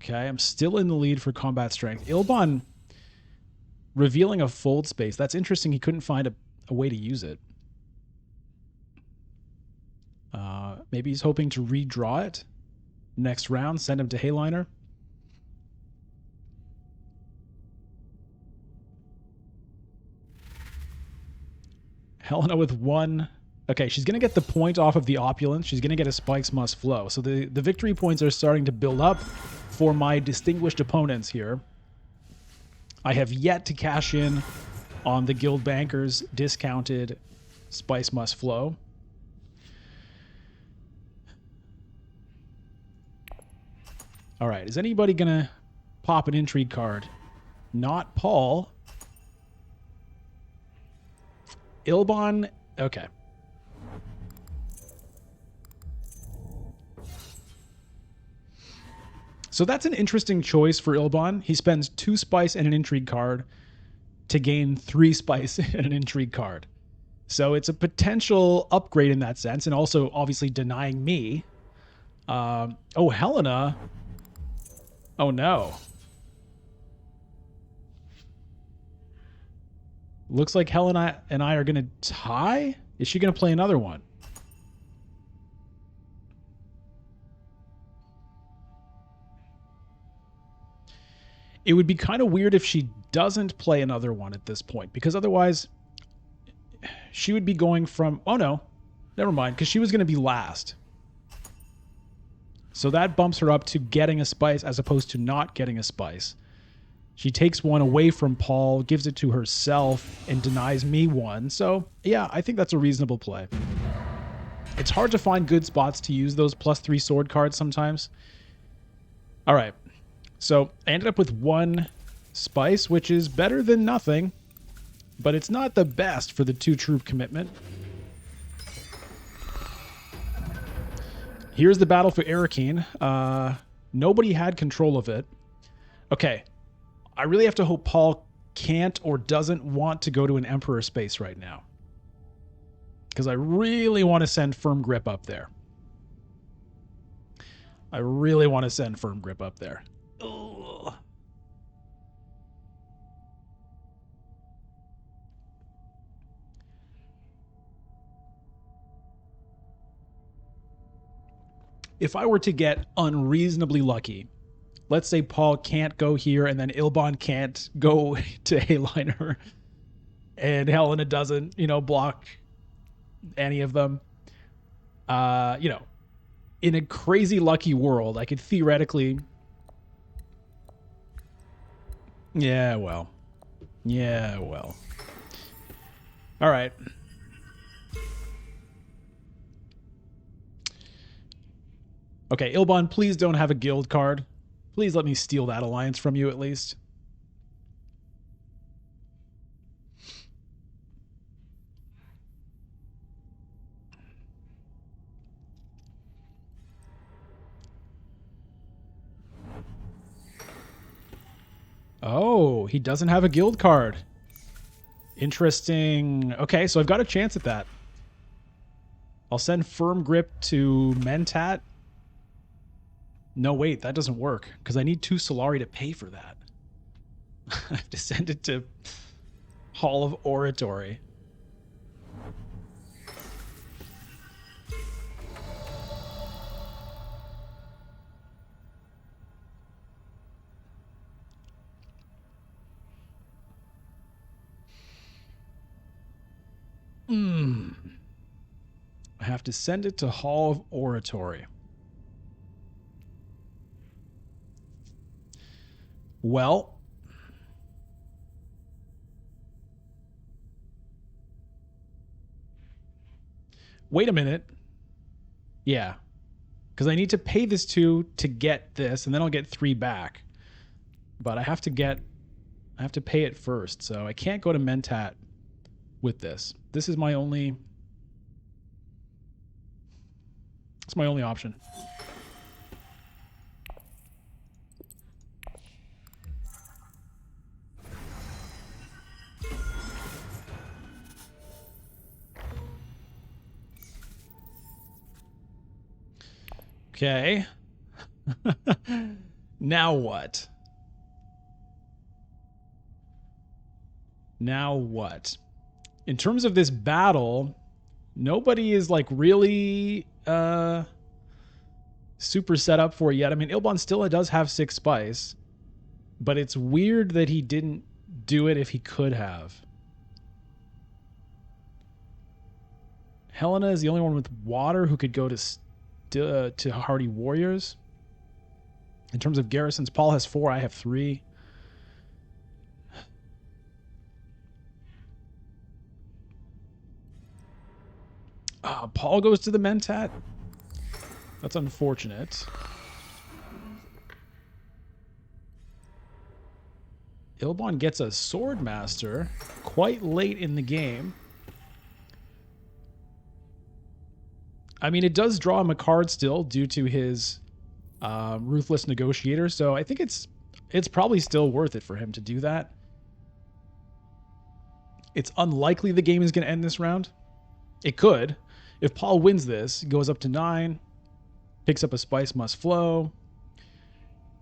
Okay, I'm still in the lead for combat strength. Ilban revealing a fold space. That's interesting. He couldn't find a way to use it. Maybe he's hoping to redraw it next round. Send him to Hayliner. Helena with one. Okay, she's going to get the point off of the opulence. She's going to get a Spikes Must Flow. So the victory points are starting to build up for my distinguished opponents here. I have yet to cash in on the Guild Banker's discounted Spice Must Flow. All right, is anybody going to pop an intrigue card? Not Paul. Ilban, okay. So that's an interesting choice for Ilban. He spends 2 spice and an intrigue card to gain 3 spice and an intrigue card. So it's a potential upgrade in that sense, and also obviously denying me. Oh, Helena. Oh, no. Looks like Helena and I are going to tie? Is she going to play another one? It would be kind of weird if she doesn't play another one at this point, because otherwise she would be going from... Oh, no. Never mind, because she was going to be last. So that bumps her up to getting a spice as opposed to not getting a spice. She takes one away from Paul, gives it to herself, and denies me one. So, yeah, I think that's a reasonable play. It's hard to find good spots to use those +3 sword cards sometimes. All right. So I ended up with 1 spice, which is better than nothing, but it's not the best for the 2-troop commitment. Here's the battle for Arrakis. Nobody had control of it. Okay. I really have to hope Paul can't or doesn't want to go to an Emperor space right now, because I really want to send Firm Grip up there. I really want to send Firm Grip up there. Ugh. If I were to get unreasonably lucky, let's say Paul can't go here and then Ilban can't go to Hayliner and Helena doesn't, block any of them. In a crazy lucky world, I could theoretically... Yeah, well. All right. Okay, Ilban, please don't have a guild card. Please let me steal that alliance from you at least. Oh, he doesn't have a guild card. Interesting. Okay, so I've got a chance at that. I'll send Firm Grip to Mentat. No, wait, that doesn't work, because I need 2 Solari to pay for that. I have to send it to Hall of Oratory. I have to send it to Hall of Oratory. Well, wait a minute. Yeah, because I need to pay this 2 to get this, and then I'll get 3 back. But I have to pay it first, so I can't go to Mentat with this. This is my only... It's my only option. Okay. Now what? Now what? In terms of this battle, nobody is like really super set up for it yet. I mean, Ilbon still does have 6 spice, but it's weird that he didn't do it if he could have. Helena is the only one with water who could go to Hardy Warriors. In terms of garrisons, Paul has 4, I have 3. Paul goes to the Mentat. That's unfortunate. Ilbon gets a Swordmaster quite late in the game. I mean, it does draw him a card still due to his Ruthless Negotiator, so I think it's probably still worth it for him to do that. It's unlikely the game is going to end this round. It could. If Paul wins this, he goes up to 9, picks up a Spice Must Flow,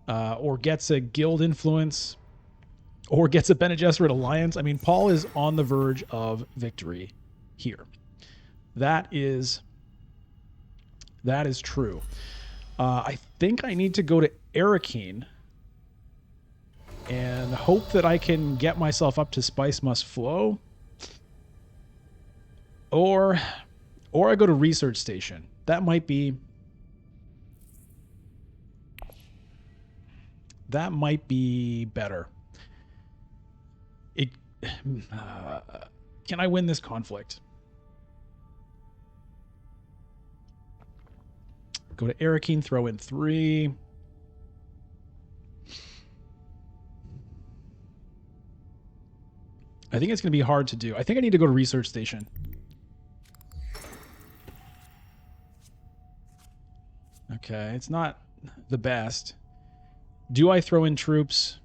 or gets a Guild Influence, or gets a Bene Gesserit Alliance. I mean, Paul is on the verge of victory here. That is true. I think I need to go to Arrakis and hope that I can get myself up to Spice Must Flow. Or I go to Research Station. That might be better. Can I win this conflict? Go to Arrakis, throw in 3. I think it's going to be hard to do. I think I need to go to Research Station. Okay, it's not the best. Do I throw in troops?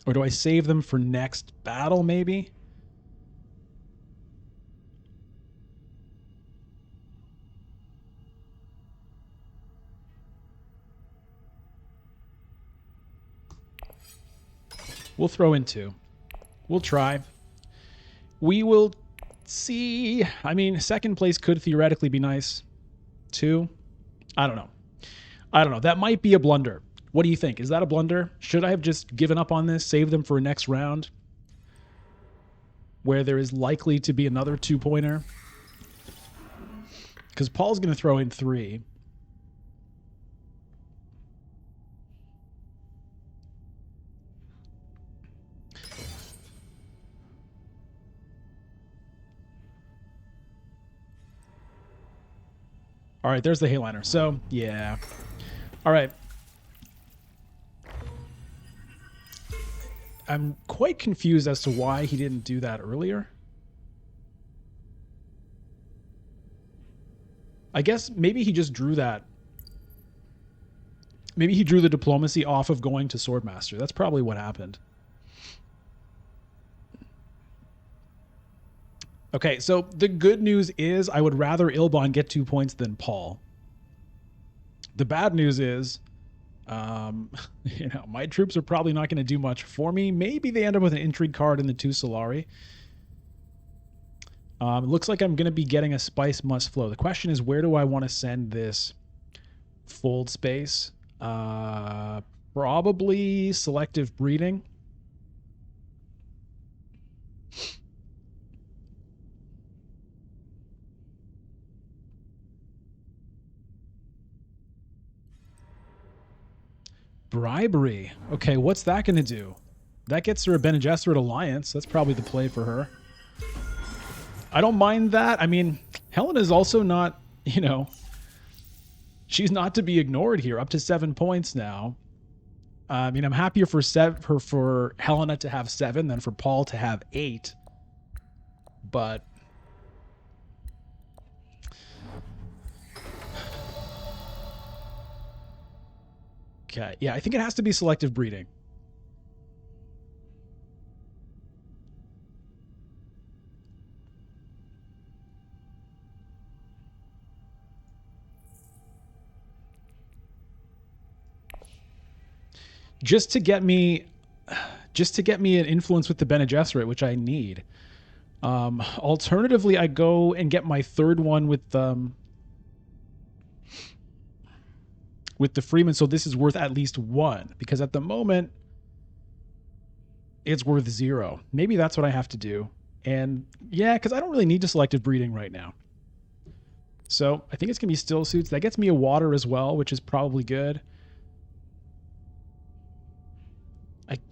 Or do I save them for next battle, maybe? We'll throw in 2. We'll try. We will see. I mean, second place could theoretically be nice. 2? I don't know. That might be a blunder. What do you think? Is that a blunder? Should I have just given up on this, saved them for next round, where there is likely to be another 2-pointer? Because Paul's going to throw in 3. All right, there's the Hayliner. So, yeah. All right. I'm quite confused as to why he didn't do that earlier. I guess maybe he just drew that. Maybe he drew the diplomacy off of going to Swordmaster. That's probably what happened. Okay, so the good news is I would rather Ilbon get 2 points than Paul. The bad news is, my troops are probably not going to do much for me. Maybe they end up with an intrigue card in the 2 Solari. It looks like I'm going to be getting a Spice Must Flow. The question is, where do I want to send this fold space? Probably Selective Breeding. Bribery. Okay, what's that going to do? That gets her a Bene Gesserit alliance. That's probably the play for her. I don't mind that. I mean, Helen is also not, you know, she's not to be ignored here. Up to 7 points now. I mean, I'm happier for Helena to have 7 than for Paul to have 8. But okay, yeah, I think it has to be selective breeding. Just to get me an influence with the Bene Gesserit, which I need. Alternatively, I go and get my third one with the Freeman, so this is worth at least 1, because at the moment it's worth 0. Maybe that's what I have to do. And yeah, because I don't really need to selective breeding right now. So I think it's gonna be still suits. That gets me a water as well, which is probably good.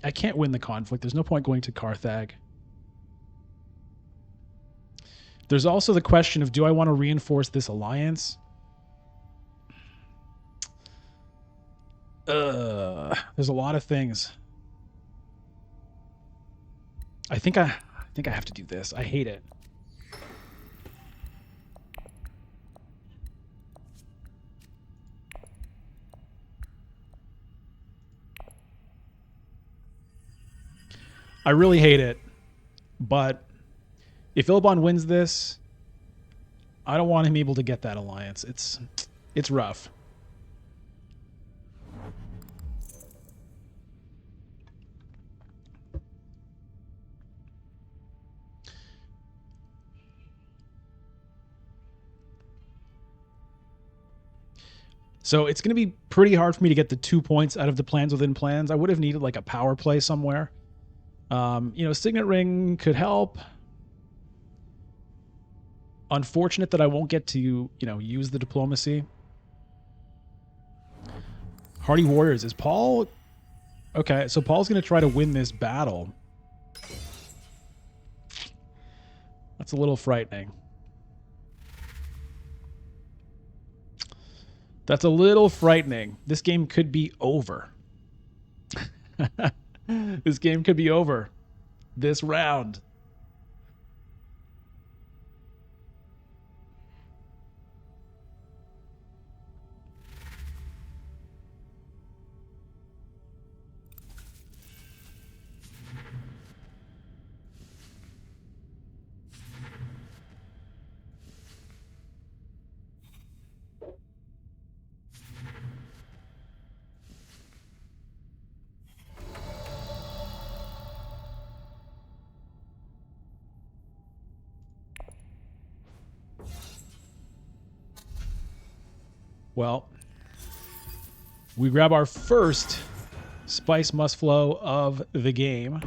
I can't win the conflict. There's no point going to Carthag. There's also the question of, do I want to reinforce this alliance? There's a lot of things. I think I have to do this. I hate it. I really hate it, but if Ilbon wins this, I don't want him able to get that alliance. It's rough. So it's going to be pretty hard for me to get the 2 points out of the plans within plans. I would have needed like a power play somewhere. You know, Signet Ring could help. Unfortunate that I won't get to, you know, use the diplomacy. Hardy Warriors. Is Paul... Okay, so Paul's going to try to win this battle. That's a little frightening. That's a little frightening. This game could be over. This game could be over this round. Well, we grab our first Spice Must Flow of the game.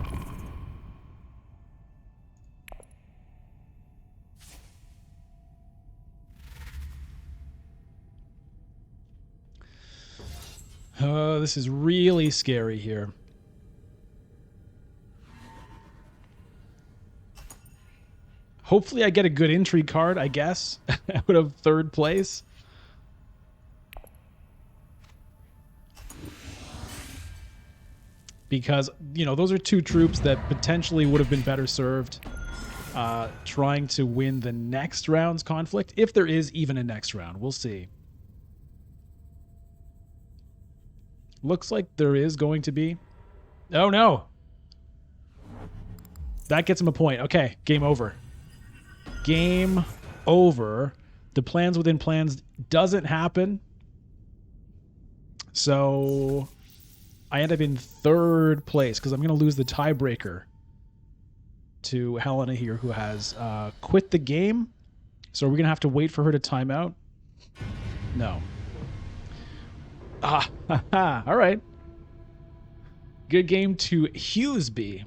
This is really scary here. Hopefully I get a good intrigue card, I guess. Out of 3rd place. Because, you know, those are 2 troops that potentially would have been better served trying to win the next round's conflict. If there is even a next round. We'll see. Looks like there is going to be. Oh, no. That gets him a point. Okay, game over. Game over. The plans within plans doesn't happen. So I end up in 3rd place because I'm going to lose the tiebreaker to Helena here, who has quit the game. So we're going to have to wait for her to time out. No. Ah, all right. Good game to Hughesby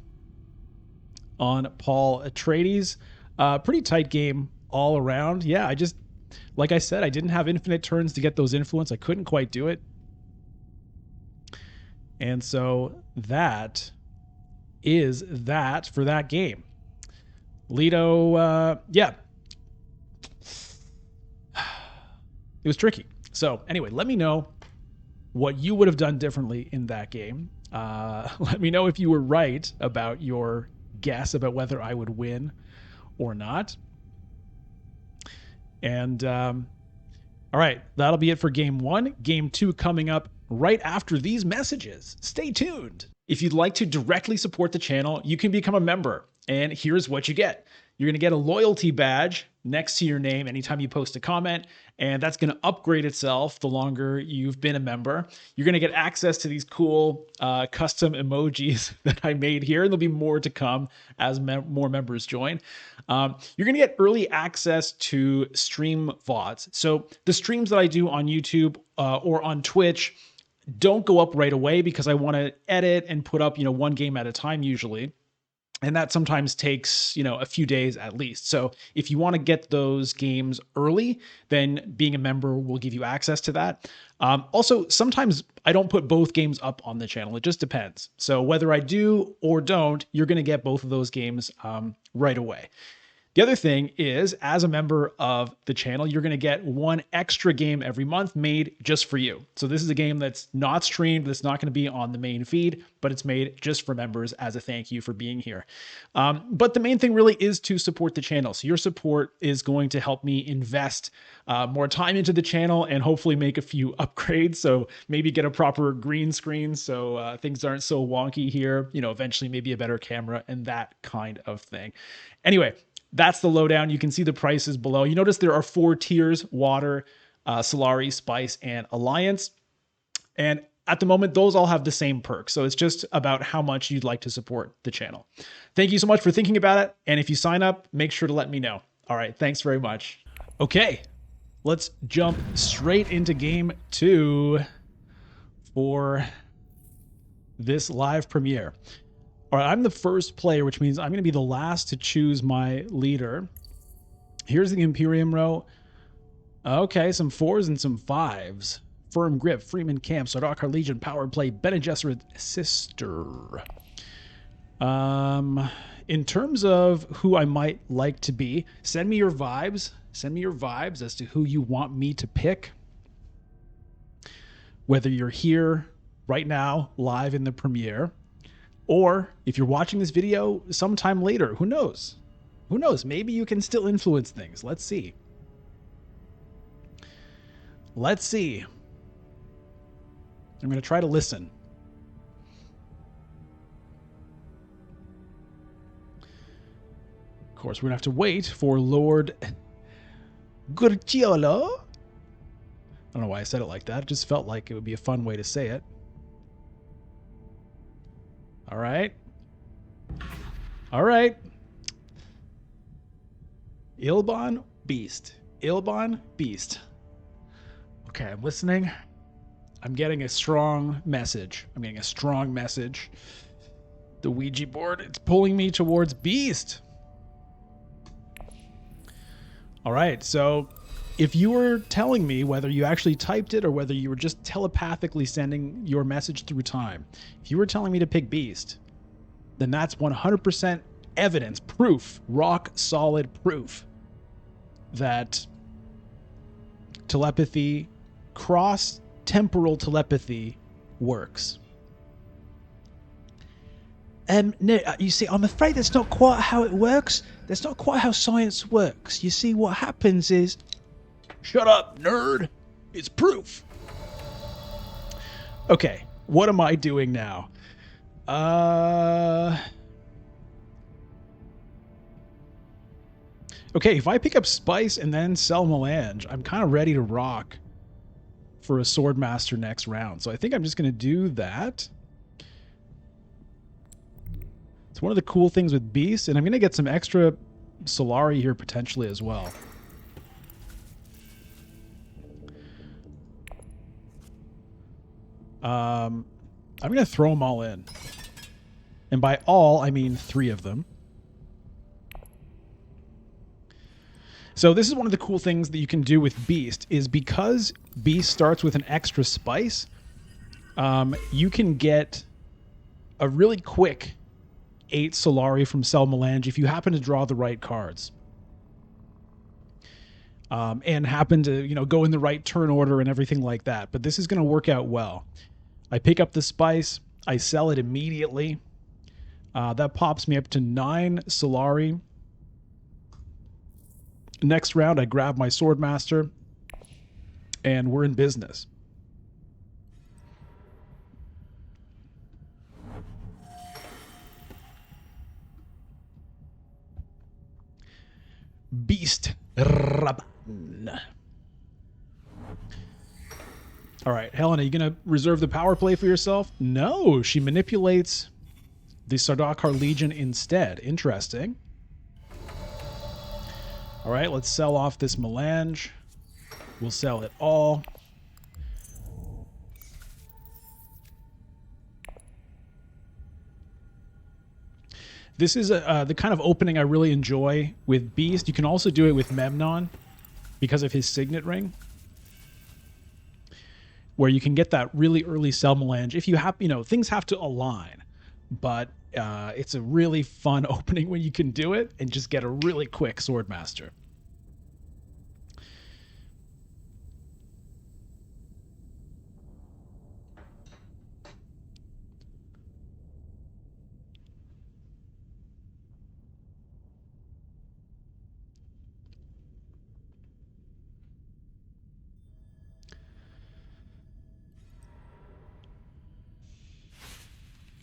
on Paul Atreides. Pretty tight game all around. Yeah, like I said, I didn't have infinite turns to get those influence. I couldn't quite do it. And so that is that for that game. Leto, yeah. It was tricky. So anyway, let me know what you would have done differently in that game. Let me know if you were right about your guess about whether I would win or not. And all right, that'll be it for game 1. Game 2 coming up right after these messages. Stay tuned. If you'd like to directly support the channel, you can become a member. And here's what you get. You're going to get a loyalty badge next to your name anytime you post a comment, and that's going to upgrade itself the longer you've been a member. You're going to get access to these cool custom emojis that I made here, and there'll be more to come as more members join. You're going to get early access to stream VODs. So the streams that I do on YouTube or on Twitch don't go up right away because I want to edit and put up, one game at a time usually. And that sometimes takes, a few days at least. So if you want to get those games early, then being a member will give you access to that. Also, sometimes I don't put both games up on the channel. It just depends. So whether I do or don't, you're going to get both of those games right away. The other thing is, as a member of the channel, you're going to get one extra game every month made just for you. So this is a game that's not streamed, that's not going to be on the main feed, but it's made just for members as a thank you for being here. But the main thing really is to support the channel. So your support is going to help me invest more time into the channel and hopefully make a few upgrades. So maybe get a proper green screen so things aren't so wonky here, eventually maybe a better camera and that kind of thing. Anyway, that's the lowdown. You can see the prices below. You notice there are 4 tiers: Water, Solari, Spice, and Alliance. And at the moment, those all have the same perks. So it's just about how much you'd like to support the channel. Thank you so much for thinking about it. And if you sign up, make sure to let me know. All right, thanks very much. Okay, let's jump straight into game 2 for this live premiere. All right, I'm the first player, which means I'm going to be the last to choose my leader. Here's the Imperium row. Okay, some 4s and some 5s. Firm Grip, Freeman Camp, Sardaukar Legion, Power Play, Bene Gesserit Sister. In terms of who I might like to be, send me your vibes. Send me your vibes as to who you want me to pick. Whether you're here right now, live in the premiere, or if you're watching this video sometime later, who knows? Who knows? Maybe you can still influence things. Let's see. Let's see. I'm going to try to listen. Of course, we're going to have to wait for Lord Gurciolo. I don't know why I said it like that. It just felt like it would be a fun way to say it. All right. All right. Ilban Beast. Ilban Beast. Okay, I'm listening. I'm getting a strong message. The Ouija board, it's pulling me towards Beast. All right, so if you were telling me whether you actually typed it or whether you were just telepathically sending your message through time, if you were telling me to pick Beast, then that's 100% evidence, proof, rock solid proof that telepathy, cross-temporal telepathy works. No, you see, I'm afraid that's not quite how it works. That's not quite how science works. You see, what happens is... Shut up, nerd. It's proof. Okay, what am I doing now? Okay, if I pick up Spice and then sell Melange, I'm kind of ready to rock for a Swordmaster next round. So I think I'm just going to do that. It's one of the cool things with Beast, and I'm going to get some extra Solari here potentially as well. I'm going to throw them all in. And by all, I mean 3 of them. So this is one of the cool things that you can do with Beast, is because Beast starts with an extra spice, You can get a really quick 8 Solari from Sel Melange if you happen to draw the right cards. And happen to, go in the right turn order and everything like that. But this is going to work out well. I pick up the spice. I sell it immediately. That pops me up to 9 Solari. Next round, I grab my Swordmaster, and we're in business. Beast Rabban. All right, Helen, are you going to reserve the power play for yourself? No, she manipulates the Sardaukar Legion instead. Interesting. All right, let's sell off this Melange. We'll sell it all. This is the kind of opening I really enjoy with Beast. You can also do it with Memnon because of his Signet Ring, where you can get that really early Sel Melange. If you have, things have to align, but it's a really fun opening when you can do it and just get a really quick Swordmaster.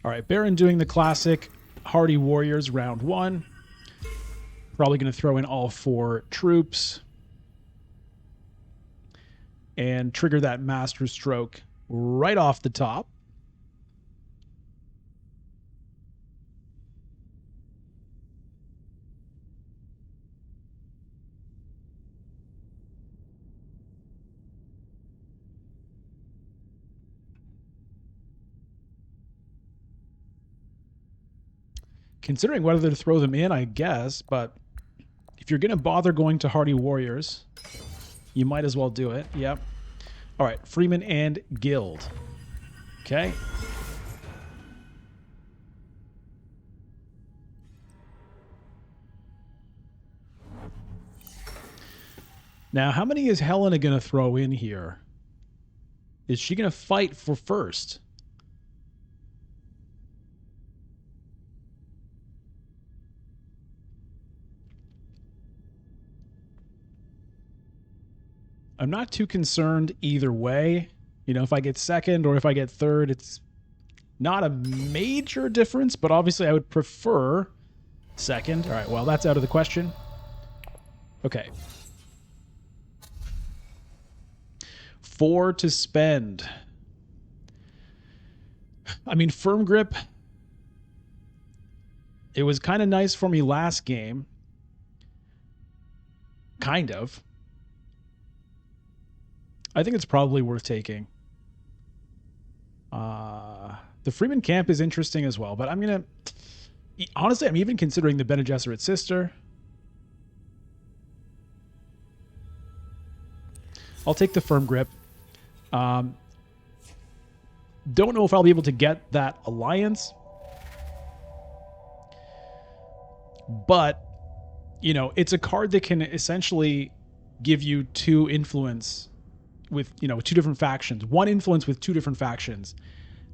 All right, Baron doing the classic Hardy Warriors round 1. Probably going to throw in all 4 troops and trigger that Master Stroke right off the top. Considering whether to throw them in, I guess, but if you're going to bother going to Hardy Warriors, you might as well do it. Yep. All right, Freeman and Guild. Okay. Now, how many is Helena going to throw in here? Is she going to fight for first? I'm not too concerned either way. If I get second or if I get third, it's not a major difference, but obviously I would prefer second. All right, well, that's out of the question. Okay. 4 to spend. I mean, Firm Grip, it was kind of nice for me last game. Kind of. I think it's probably worth taking. The Freeman camp is interesting as well, but I'm going to... Honestly, I'm even considering the Bene Gesserit sister. I'll take the Firm Grip. Don't know if I'll be able to get that alliance. But, it's a card that can essentially give you 2 influence with, 2 different factions. 1 influence with 2 different factions,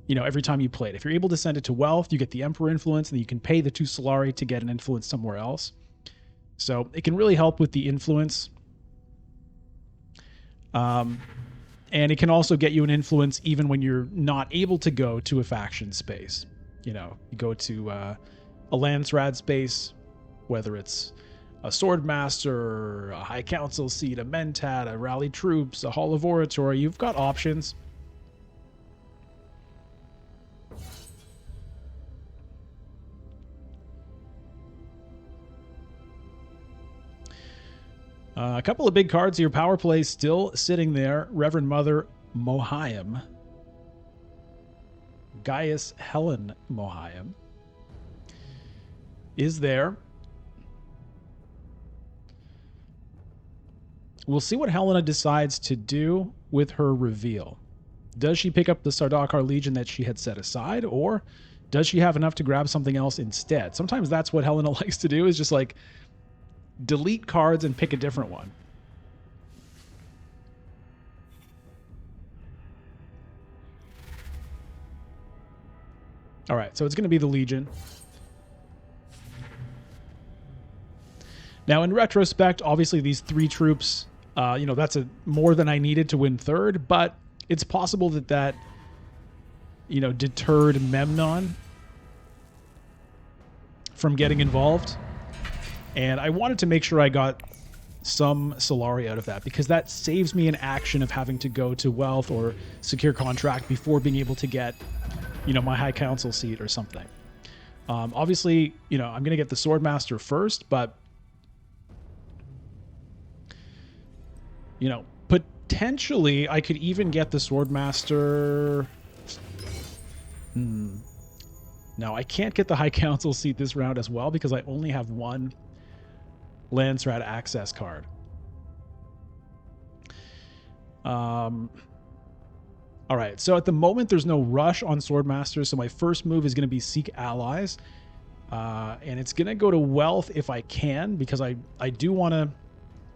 every time you play it. If you're able to send it to Wealth, you get the Emperor influence, and then you can pay the 2 Solari to get an influence somewhere else. So it can really help with the influence. And it can also get you an influence even when you're not able to go to a faction space. You go to a Landsrad space, whether it's a Swordmaster, a High Council seat, a Mentat, a Rally Troops, a Hall of Oratory. You've got options. A couple of big cards here. Power play still sitting there. Reverend Mother Mohiam. Gaius Helen Mohiam is there. We'll see what Helena decides to do with her reveal. Does she pick up the Sardaukar Legion that she had set aside, or does she have enough to grab something else instead? Sometimes that's what Helena likes to do, is just like delete cards and pick a different one. All right, so it's going to be the Legion. Now, in retrospect, obviously these 3 troops, that's more than I needed to win third, but it's possible that deterred Memnon from getting involved. And I wanted to make sure I got some Solari out of that, because that saves me an action of having to go to Wealth or secure contract before being able to get, my High Council seat or something. Obviously, I'm going to get the Swordmaster first, but potentially I could even get the Swordmaster. No, I can't get the High Council seat this round as well, because I only have 1 Landsrat access card. All right, so at the moment there's no rush on Swordmaster, so my first move is going to be Seek Allies. And it's going to go to Wealth if I can, because I do want to...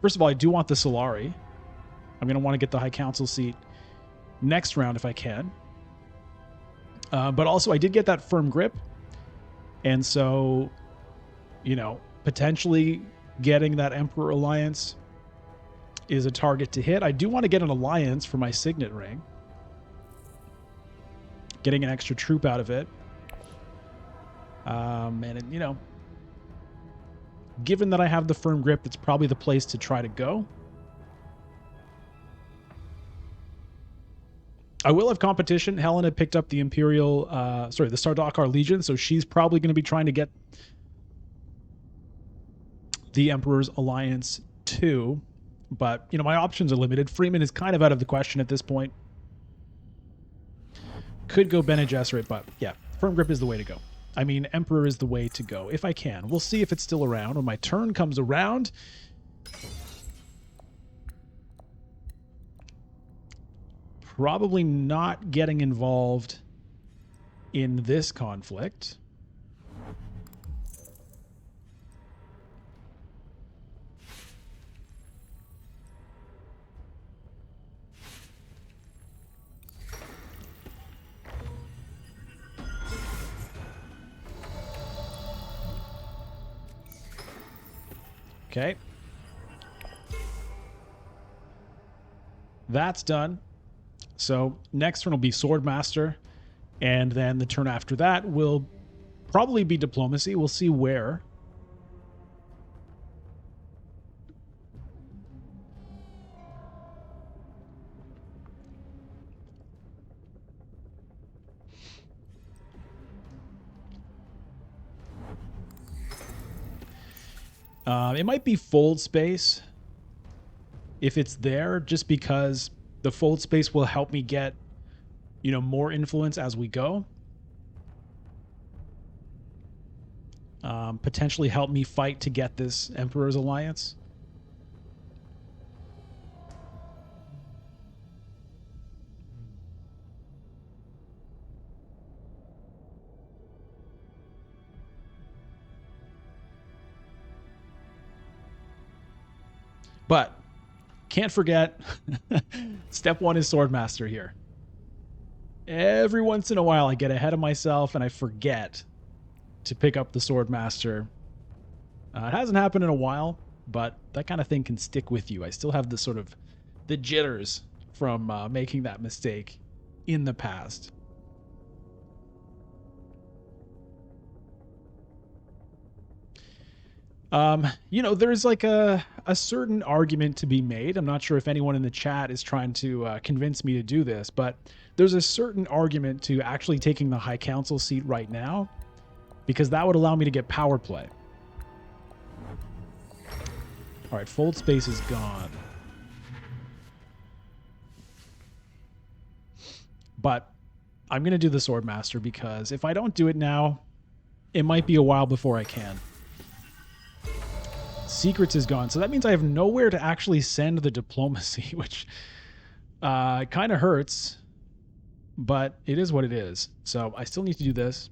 First of all, I do want the Solari. I'm going to want to get the High Council seat next round if I can. But also, I did get that Firm Grip. And so, potentially getting that Emperor Alliance is a target to hit. I do want to get an Alliance for my Signet Ring. Getting an extra troop out of it. And, given that I have the Firm Grip, that's probably the place to try to go. I will have competition. Helena picked up the the Sardaukar Legion, so she's probably going to be trying to get the Emperor's Alliance too. But, my options are limited. Freeman is kind of out of the question at this point. Could go Bene Gesserit, but yeah, Firm Grip is the way to go. I mean, Emperor is the way to go, if I can. We'll see if it's still around. When my turn comes around... Probably not getting involved in this conflict. Okay. That's done. So next turn will be Swordmaster, and then the turn after that will probably be Diplomacy. We'll see where. It might be Fold Space if it's there, just because the Fold Space will help me get, more influence as we go. Potentially help me fight to get this Emperor's Alliance. But can't forget, step 1 is Swordmaster here. Every once in a while, I get ahead of myself and I forget to pick up the Swordmaster. It hasn't happened in a while, but that kind of thing can stick with you. I still have the jitters from making that mistake in the past. There's like a certain argument to be made. I'm not sure if anyone in the chat is trying to convince me to do this, but there's a certain argument to actually taking the High Council seat right now, because that would allow me to get power play. All right, Fold Space is gone. But I'm going to do the Swordmaster, because if I don't do it now, it might be a while before I can. Secrets is gone, so that means I have nowhere to actually send the Diplomacy, which kind of hurts. but it is what it is. So I still need to do this.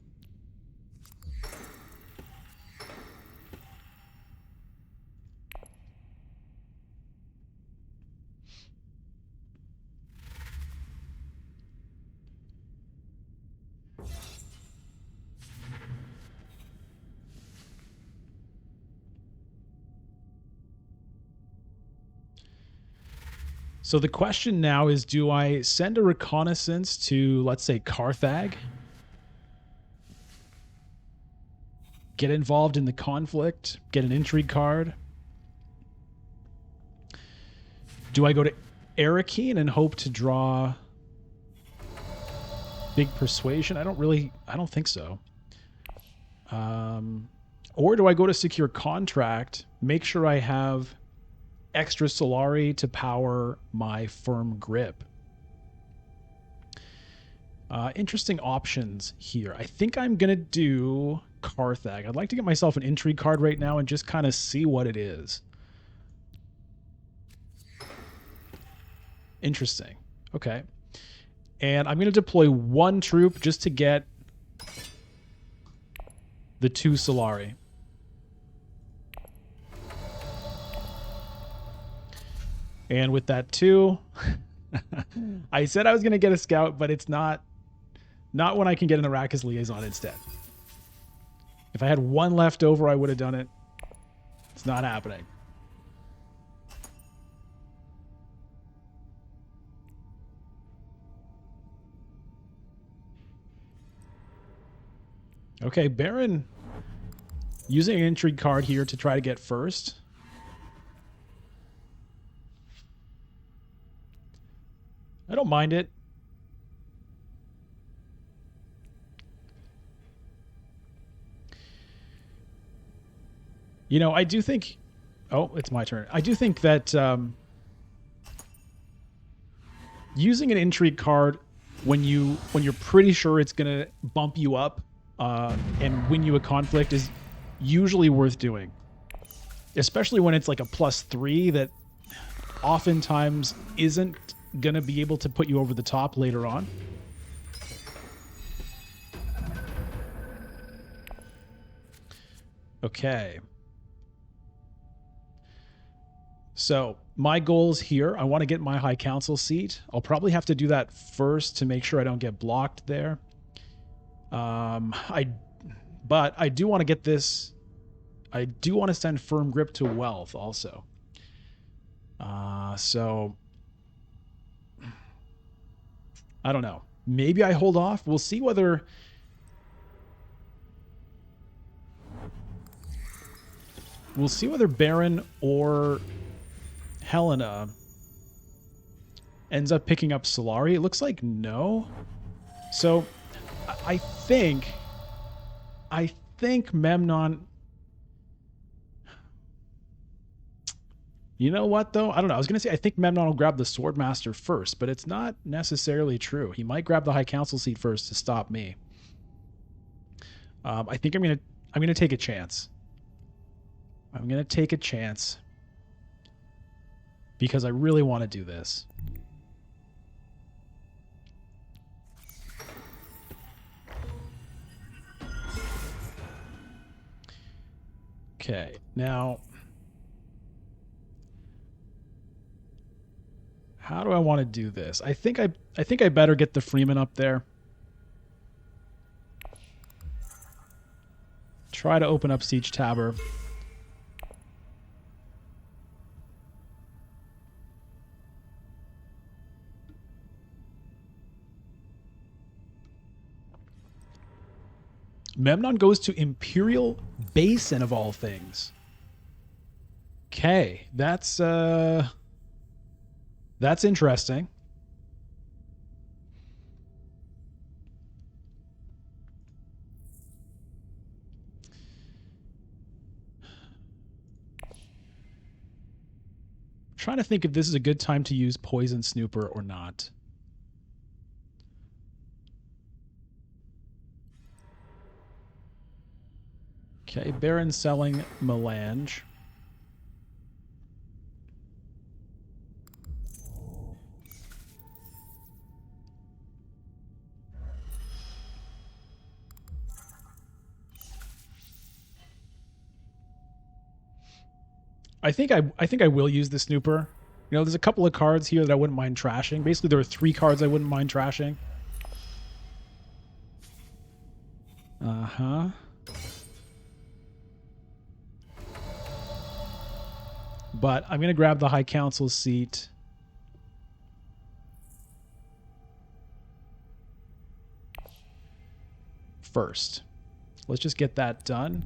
So the question now is, do I send a reconnaissance to, let's say, Carthag? Get involved in the conflict, get an intrigue card? Do I go to Arrakis and hope to draw big persuasion? I don't think so. Or do I go to secure contract, make sure I have extra Solari to power my firm grip? Interesting options here. I think I'm going to do Carthag. I'd like to get myself an intrigue card right now and just kind of see what it is. Interesting. Okay. And I'm going to deploy one troop just to get the 2 Solari. And with that 2, I said I was going to get a scout, but it's not when I can get an Arrakis liaison instead. If I had 1 left over, I would have done it. It's not happening. Okay, Baron using an intrigue card here to try to get first. I don't mind it. You know, I do think... Oh, it's my turn. I do think that using an intrigue card when you're pretty sure it's going to bump you up and win you a conflict is usually worth doing. Especially when it's like a +3 that oftentimes isn't going to be able to put you over the top later on. Okay. So my goals here, I want to get my High Council seat. I'll probably have to do that first to make sure I don't get blocked there. But I do want to get this. I do want to send Firm Grip to Wealth also. So I don't know. Maybe I hold off. We'll see whether... We'll see whether Baron or Helena ends up picking up Solari. It looks like no. So I think Memnon... You know what, though? I don't know. I was going to say I think Memnon will grab the Swordmaster first, but it's not necessarily true. He might grab the High Council seat first to stop me. I think I'm going to take a chance. I'm going to take a chance because I really want to do this. Okay, now how do I want to do this? I think I better get the Freeman up there. Try to open up Siege Tabor. Memnon goes to Imperial Basin of all things. Okay, that's interesting. I'm trying to think if this is a good time to use Poison Snooper or not. Okay, Baron selling Melange. I think I will use the Snooper. You know, there's a couple of cards here that I wouldn't mind trashing. Basically, there are 3 cards I wouldn't mind trashing. Uh-huh. But I'm going to grab the High Council seat. First. Let's just get that done.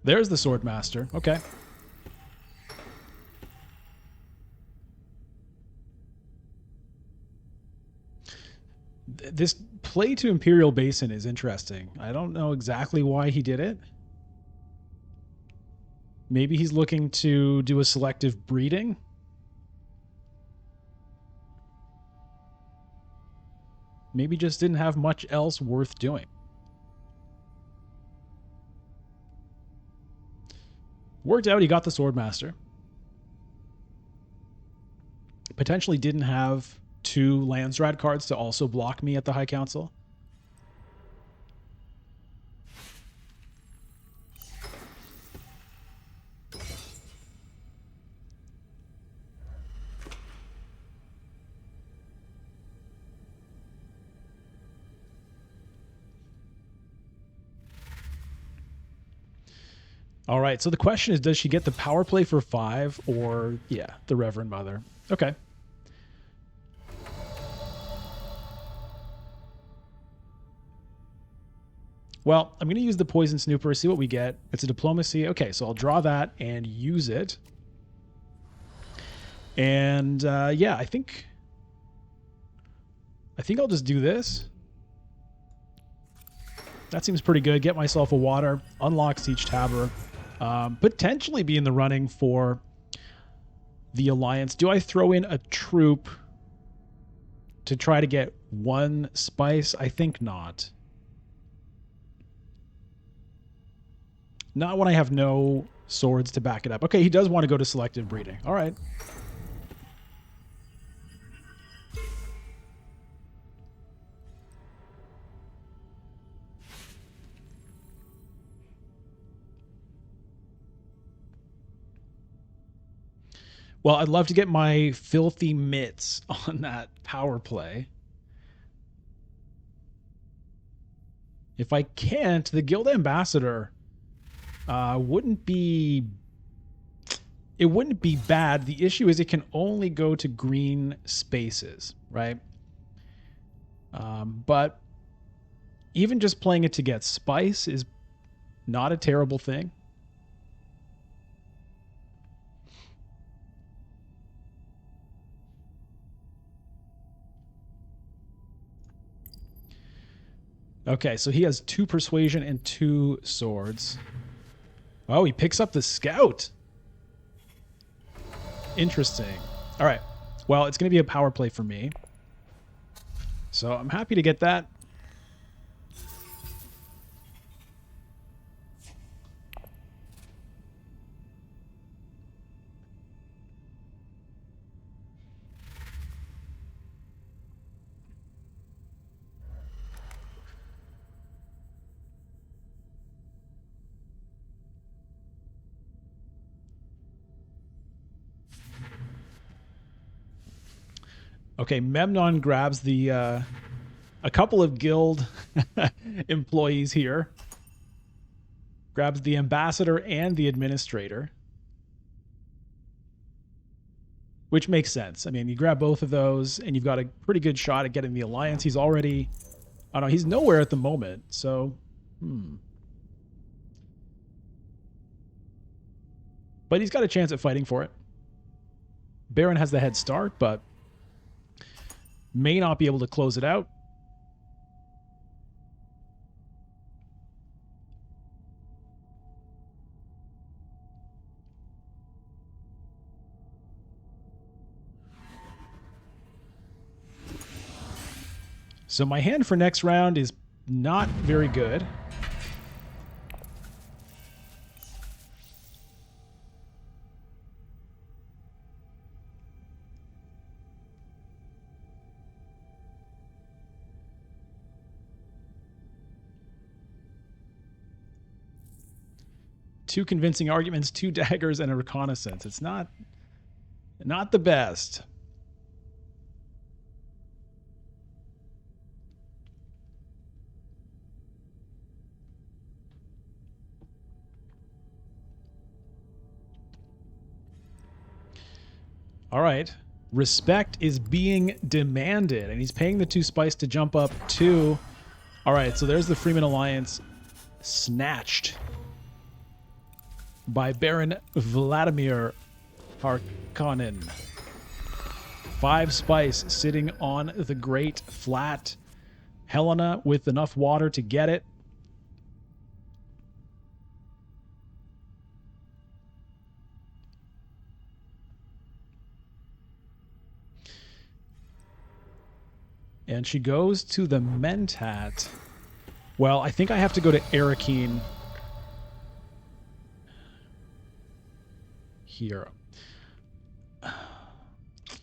There's the Swordmaster. Okay. This play to Imperial Basin is interesting. I don't know exactly why he did it. Maybe he's looking to do a selective breeding. Maybe just didn't have much else worth doing. Worked out, he got the Swordmaster. Potentially didn't have 2 Landsrad cards to also block me at the High Council. All right, so the question is, does she get the power play for 5 or, yeah, the Reverend Mother? Okay. Well, I'm going to use the Poison Snooper, see what we get. It's a Diplomacy. Okay, so I'll draw that and use it. And, yeah, I think I'll just do this. That seems pretty good. Get myself a water. Unlock Siege Tabor. Potentially be in the running for the Alliance. Do I throw in a troop to try to get 1 spice? I think not. Not when I have no swords to back it up. Okay, he does want to go to selective breeding. All right. Well, I'd love to get my filthy mitts on that power play. If I can't, the Guild Ambassador wouldn't be bad. The issue is it can only go to green spaces, right? But even just playing it to get spice is not a terrible thing. Okay, so he has 2 persuasion and 2 swords. Oh, he picks up the scout. Interesting. All right. Well, it's going to be a power play for me. So I'm happy to get that. Okay, Memnon grabs the a couple of guild employees here. Grabs the ambassador and the administrator. Which makes sense. I mean, you grab both of those and you've got a pretty good shot at getting the alliance. He's already, I don't know, he's nowhere at the moment. So, But he's got a chance at fighting for it. Baron has the head start, but may not be able to close it out. So my hand for next round is not very good. 2 convincing arguments, 2 daggers, and a reconnaissance. It's not the best. All right. Respect is being demanded, and he's paying the 2 spice to jump up 2. All right, so there's the Freeman Alliance snatched by Baron Vladimir Harkonnen. 5 spice sitting on the Great Flat. Helena with enough water to get it. And she goes to the Mentat. Well, I think I have to go to Arrakis here.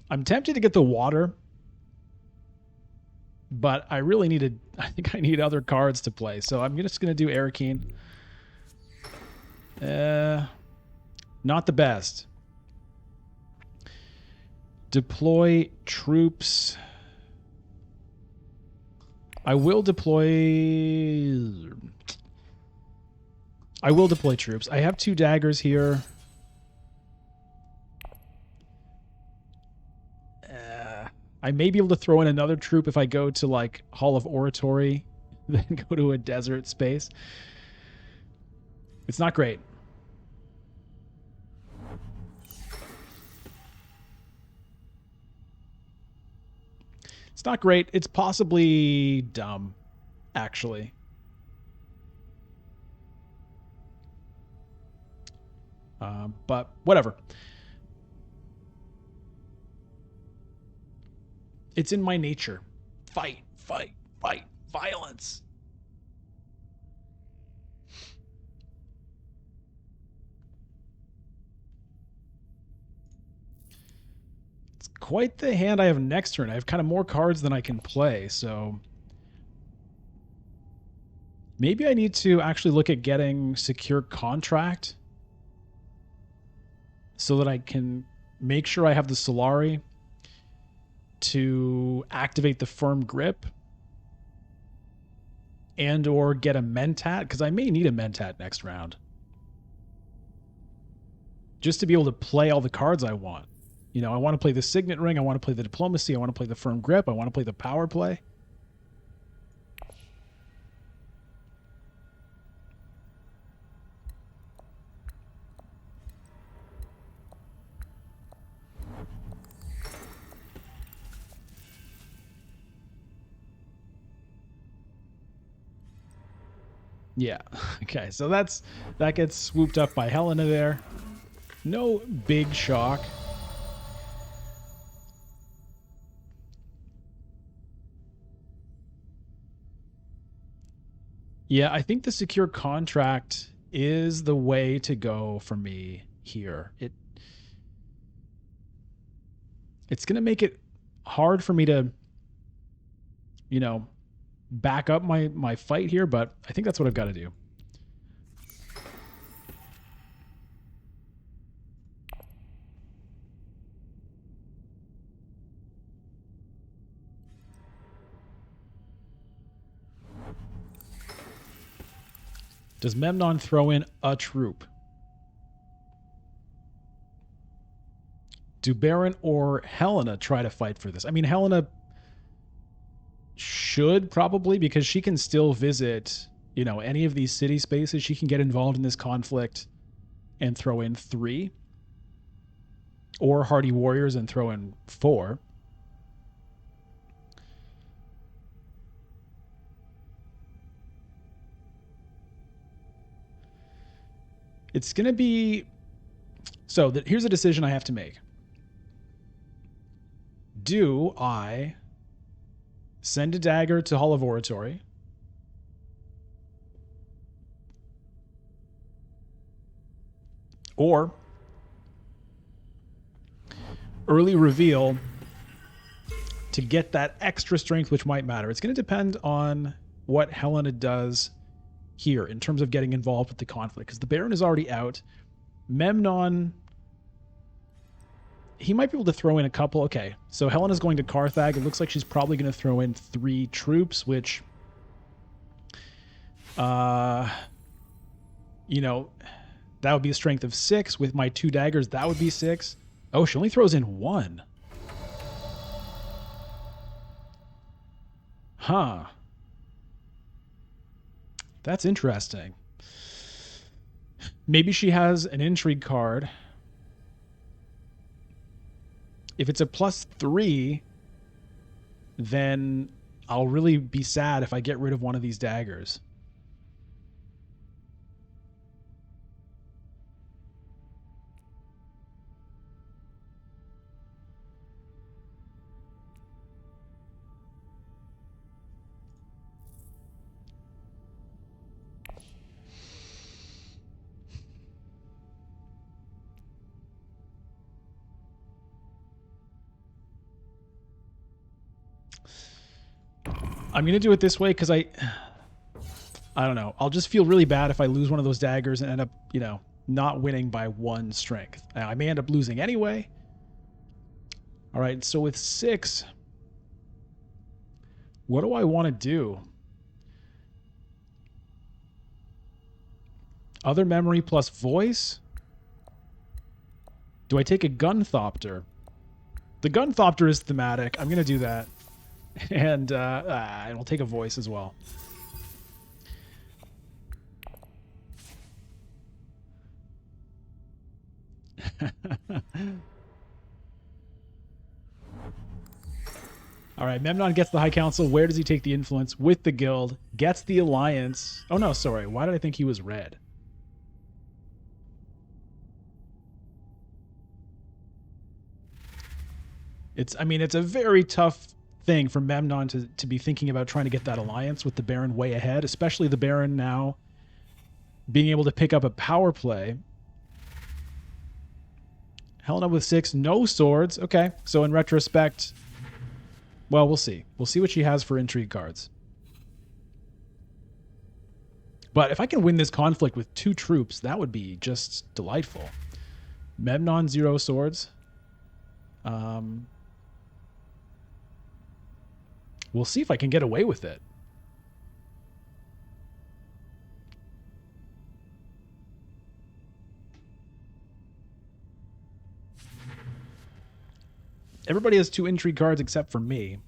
I'm tempted to get the water, but I really needed. I think I need other cards to play, so I'm just going to do Arrakis. Not the best. Deploy troops. I will deploy troops. I have 2 daggers here. I may be able to throw in another troop if I go to like Hall of Oratory, then go to a desert space. It's not great. It's not great. It's possibly dumb, actually. But whatever. It's in my nature. Fight, fight, fight, violence. It's quite the hand I have next turn. I have kind of more cards than I can play, so maybe I need to actually look at getting secure contract so that I can make sure I have the Solari to activate the firm grip and or get a Mentat, because I may need a Mentat next round just to be able to play all the cards I want. You know, I want to play the Signet Ring, I want to play the Diplomacy, I want to play the firm grip, I want to play the power play. Yeah. Okay. So that gets swooped up by Helena there. No big shock. Yeah, I think the secure contract is the way to go for me here. It's going to make it hard for me to, you know, back up my fight here, but I think that's what I've got to do. Does Memnon throw in a troop? Do Baron or Helena try to fight for this? I mean, Helena should probably, because she can still visit, you know, any of these city spaces. She can get involved in this conflict and throw in 3, or Hardy Warriors and throw in 4. It's going to be... So here's a decision I have to make. Do I send a dagger to Hall of Oratory? Or early reveal to get that extra strength, which might matter. It's going to depend on what Helena does here in terms of getting involved with the conflict, because the Baron is already out. Memnon, he might be able to throw in a couple. Okay, so Helena's going to Carthag. It looks like she's probably going to throw in 3 troops, which, you know, that would be a strength of 6. With my 2 daggers, that would be 6. Oh, she only throws in 1. Huh. That's interesting. Maybe she has an intrigue card. If it's a +3, then I'll really be sad if I get rid of one of these daggers. I'm going to do it this way because I don't know. I'll just feel really bad if I lose one of those daggers and end up, you know, not winning by 1 strength. I may end up losing anyway. All right, so with 6, what do I want to do? Other memory plus voice? Do I take a Gunthopter? The Gunthopter is thematic. I'm going to do that. And I'll take a voice as well. All right, Memnon gets the High Council. Where does he take the influence? With the guild. Gets the alliance. Oh, no, sorry. Why did I think he was red? It's a very tough thing for Memnon to be thinking about trying to get that alliance with the Baron way ahead, especially the Baron now being able to pick up a power play. Helena with 6, no swords. Okay, so in retrospect, well, we'll see. We'll see what she has for intrigue cards. But if I can win this conflict with 2 troops, that would be just delightful. Memnon, 0 swords. We'll see if I can get away with it. Everybody has 2 intrigue cards except for me.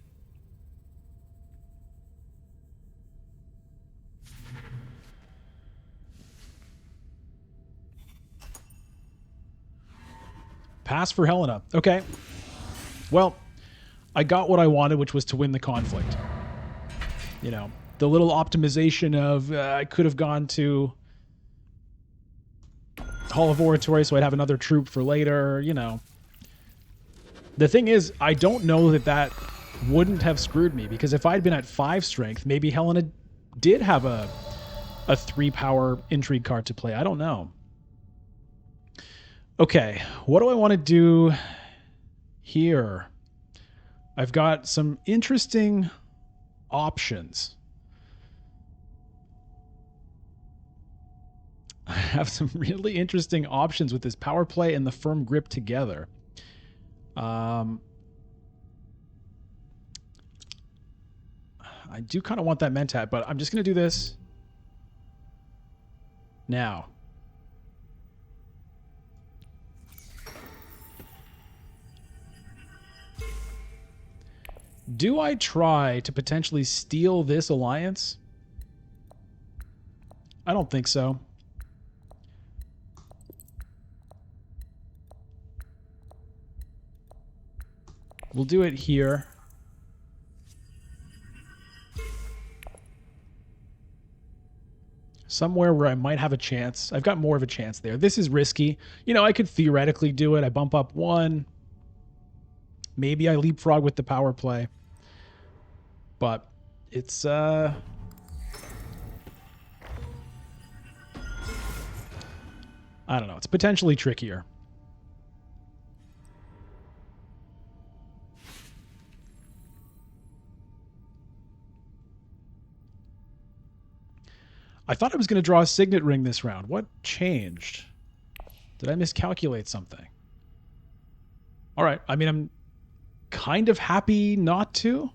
Pass for Helena. Okay. Well, I got what I wanted, which was to win the conflict. You know, the little optimization of I could have gone to Hall of Oratory so I'd have another troop for later, you know. The thing is, I don't know that wouldn't have screwed me, because if I'd been at 5 strength, maybe Helena did have a 3 power intrigue card to play. I don't know. Okay, what do I want to do here? I've got some interesting options. I have some really interesting options with this power play and the firm grip together. I do kind of want that Mentat, but I'm just going to do this now. Do I try to potentially steal this alliance? I don't think so. We'll do it here. Somewhere where I might have a chance. I've got more of a chance there. This is risky. You know, I could theoretically do it. I bump up 1. Maybe I leapfrog with the power play. But it's I don't know. It's potentially trickier. I thought I was going to draw a signet ring this round. What changed? Did I miscalculate something? All right. I mean, I'm kind of happy not to.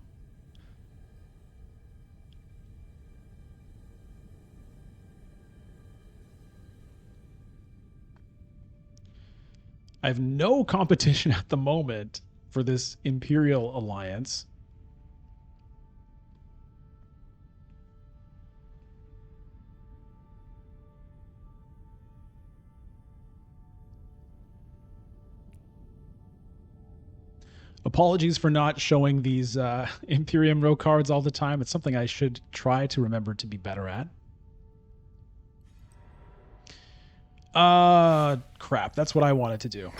I have no competition at the moment for this Imperial Alliance. Apologies for not showing these Imperium row cards all the time. It's something I should try to remember to be better at. Crap. That's what I wanted to do.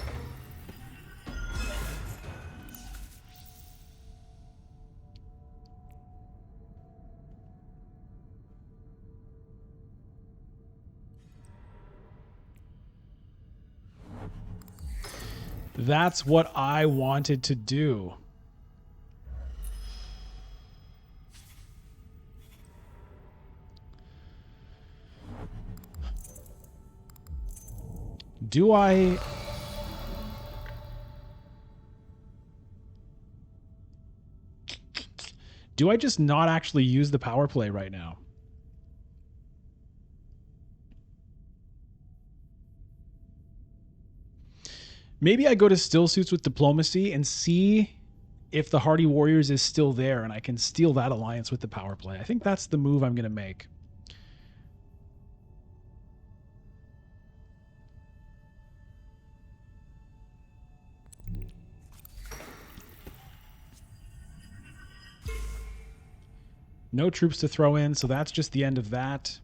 That's what I wanted to do. Do I... Do I just not actually use the power play right now? Maybe I go to still suits with diplomacy and see if the Hardy Warriors is still there and I can steal that alliance with the power play. I think that's the move I'm going to make. No troops to throw in, so that's just the end of that.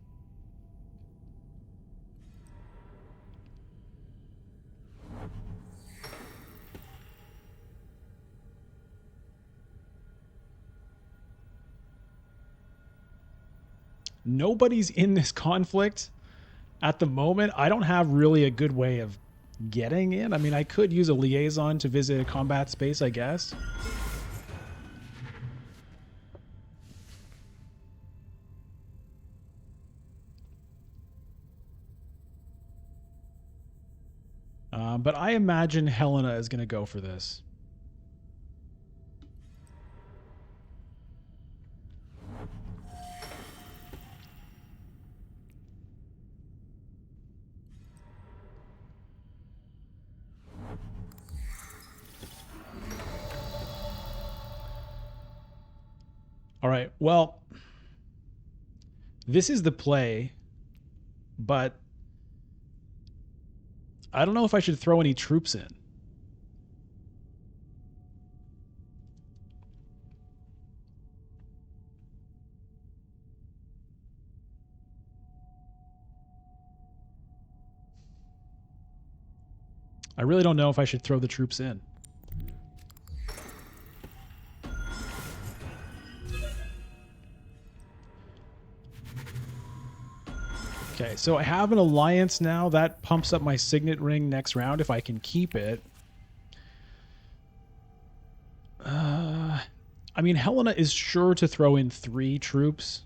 Nobody's in this conflict at the moment. I don't have really a good way of getting in. I mean, I could use a liaison to visit a combat space, I guess. But I imagine Helena is going to go for this. All right, well, this is the play, but I don't know if I should throw any troops in. I really don't know if I should throw the troops in. Okay, so I have an alliance now. That pumps up my signet ring next round if I can keep it. I mean, Helena is sure to throw in 3 troops.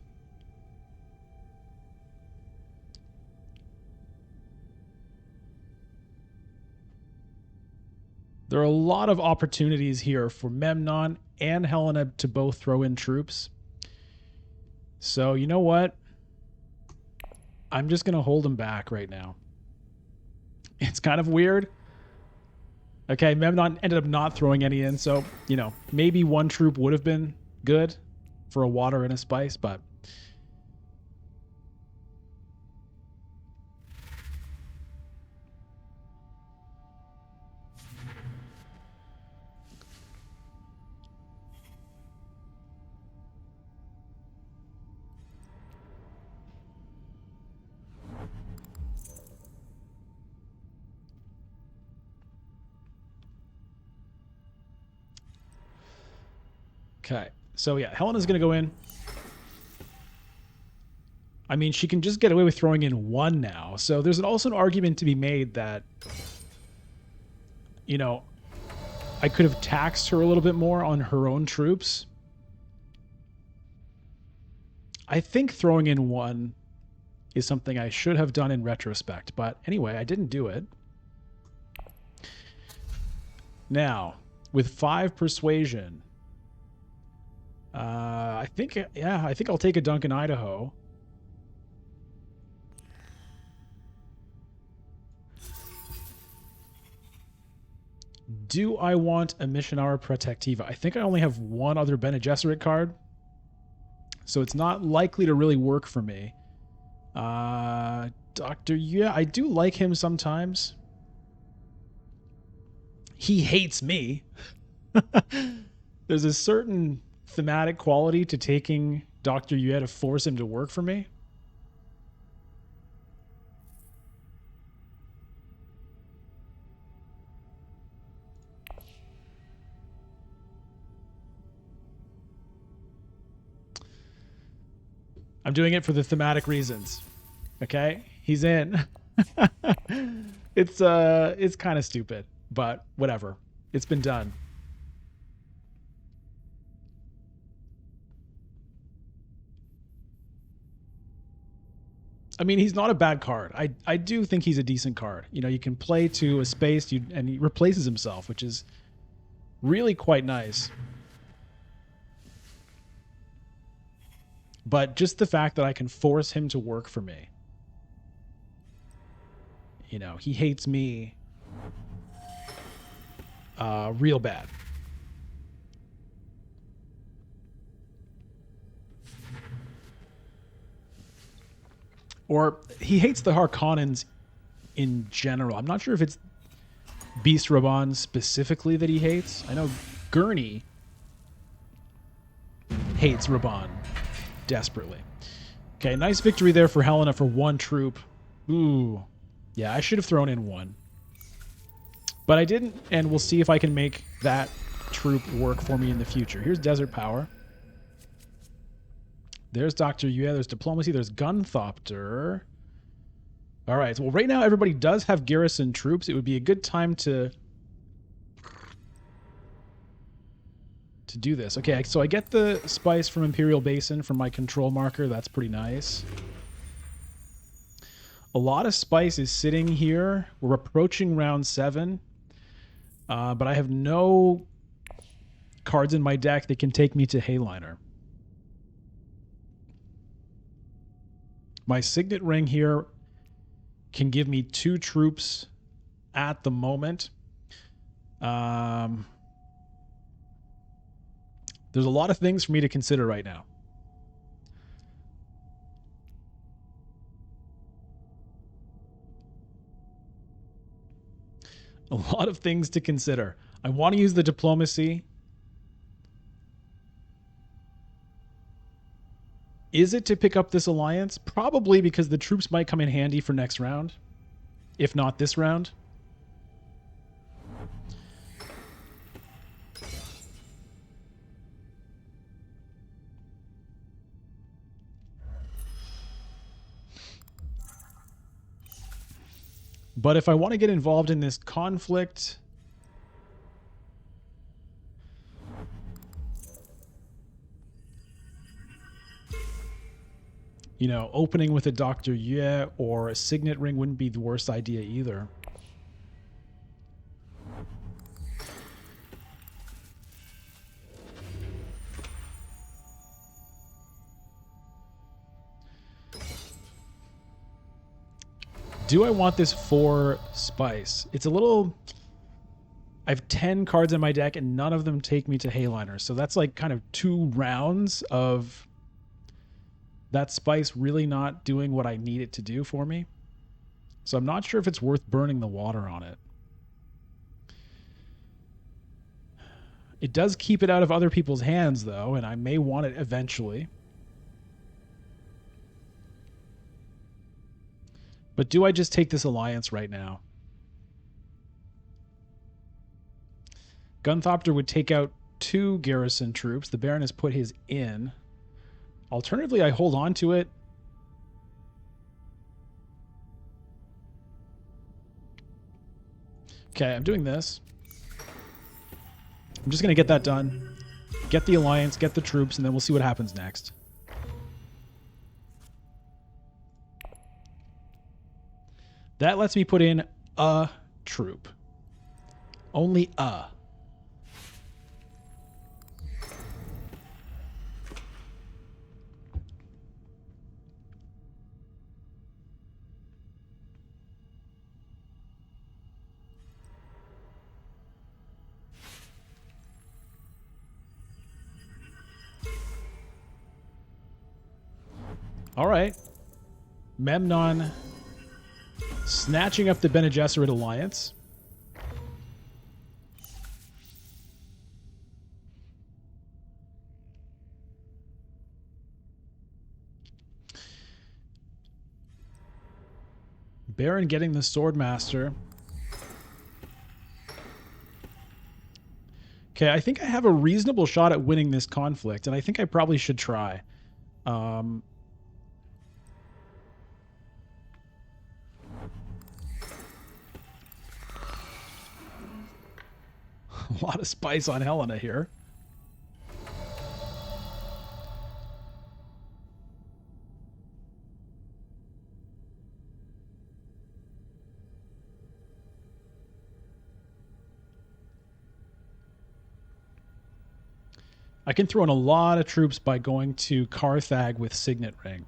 There are a lot of opportunities here for Memnon and Helena to both throw in troops. So, you know what? I'm just going to hold them back right now. It's kind of weird. Okay, Memnon ended up not throwing any in, so, you know, maybe 1 troop would have been good for a water and a spice, but... Okay, so yeah, Helena's going to go in. I mean, she can just get away with throwing in 1 now. So there's also an argument to be made that, you know, I could have taxed her a little bit more on her own troops. I think throwing in 1 is something I should have done in retrospect. But anyway, I didn't do it. Now, with 5 persuasion, I think I'll take a Duncan, Idaho. Do I want a Missionara Protectiva? I think I only have one other Bene Gesserit card, so it's not likely to really work for me. Doctor, yeah, I do like him sometimes. He hates me. There's a certain thematic quality to taking Dr. Yue to force him to work for me. I'm doing it for the thematic reasons. Okay? He's in. It's kind of stupid, but whatever. It's been done. I mean, he's not a bad card. I do think he's a decent card. You know, you can play to a space and he replaces himself, which is really quite nice. But just the fact that I can force him to work for me. You know, he hates me real bad. Or he hates the Harkonnens in general. I'm not sure if it's Beast Rabban specifically that he hates. I know Gurney hates Rabban desperately. Okay, nice victory there for Helena for 1 troop. Ooh. Yeah, I should have thrown in 1. But I didn't, and we'll see if I can make that troop work for me in the future. Here's Desert Power. There's Dr. Yue, there's Diplomacy, there's Gunthopter. All right, well, right now everybody does have garrison troops. It would be a good time to do this. Okay, so I get the spice from Imperial Basin from my control marker. That's pretty nice. A lot of spice is sitting here. We're approaching round 7. But I have no cards in my deck that can take me to Hayliner. My Signet Ring here can give me 2 troops at the moment. There's a lot of things for me to consider right now. A lot of things to consider. I want to use the Diplomacy. Is it to pick up this alliance? Probably, because the troops might come in handy for next round, if not this round. But if I want to get involved in this conflict, you know, opening with a Dr. Yue or a Signet Ring wouldn't be the worst idea either. Do I want this 4 spice? It's a little... I have 10 cards in my deck and none of them take me to Hayliner. So that's like kind of 2 rounds of that spice really not doing what I need it to do for me. So I'm not sure if it's worth burning the water on it. It does keep it out of other people's hands though, and I may want it eventually. But do I just take this alliance right now? Gunthopter would take out 2 garrison troops. The Baron has put his in. Alternatively, I hold on to it. Okay, I'm doing this. I'm just going to get that done. Get the alliance, get the troops, and then we'll see what happens next. That lets me put in a troop. Only a. All right. Memnon snatching up the Bene Gesserit alliance. Baron getting the Swordmaster. Okay, I think I have a reasonable shot at winning this conflict, and I think I probably should try. A lot of spice on Helena here. I can throw in a lot of troops by going to Carthag with Signet Ring.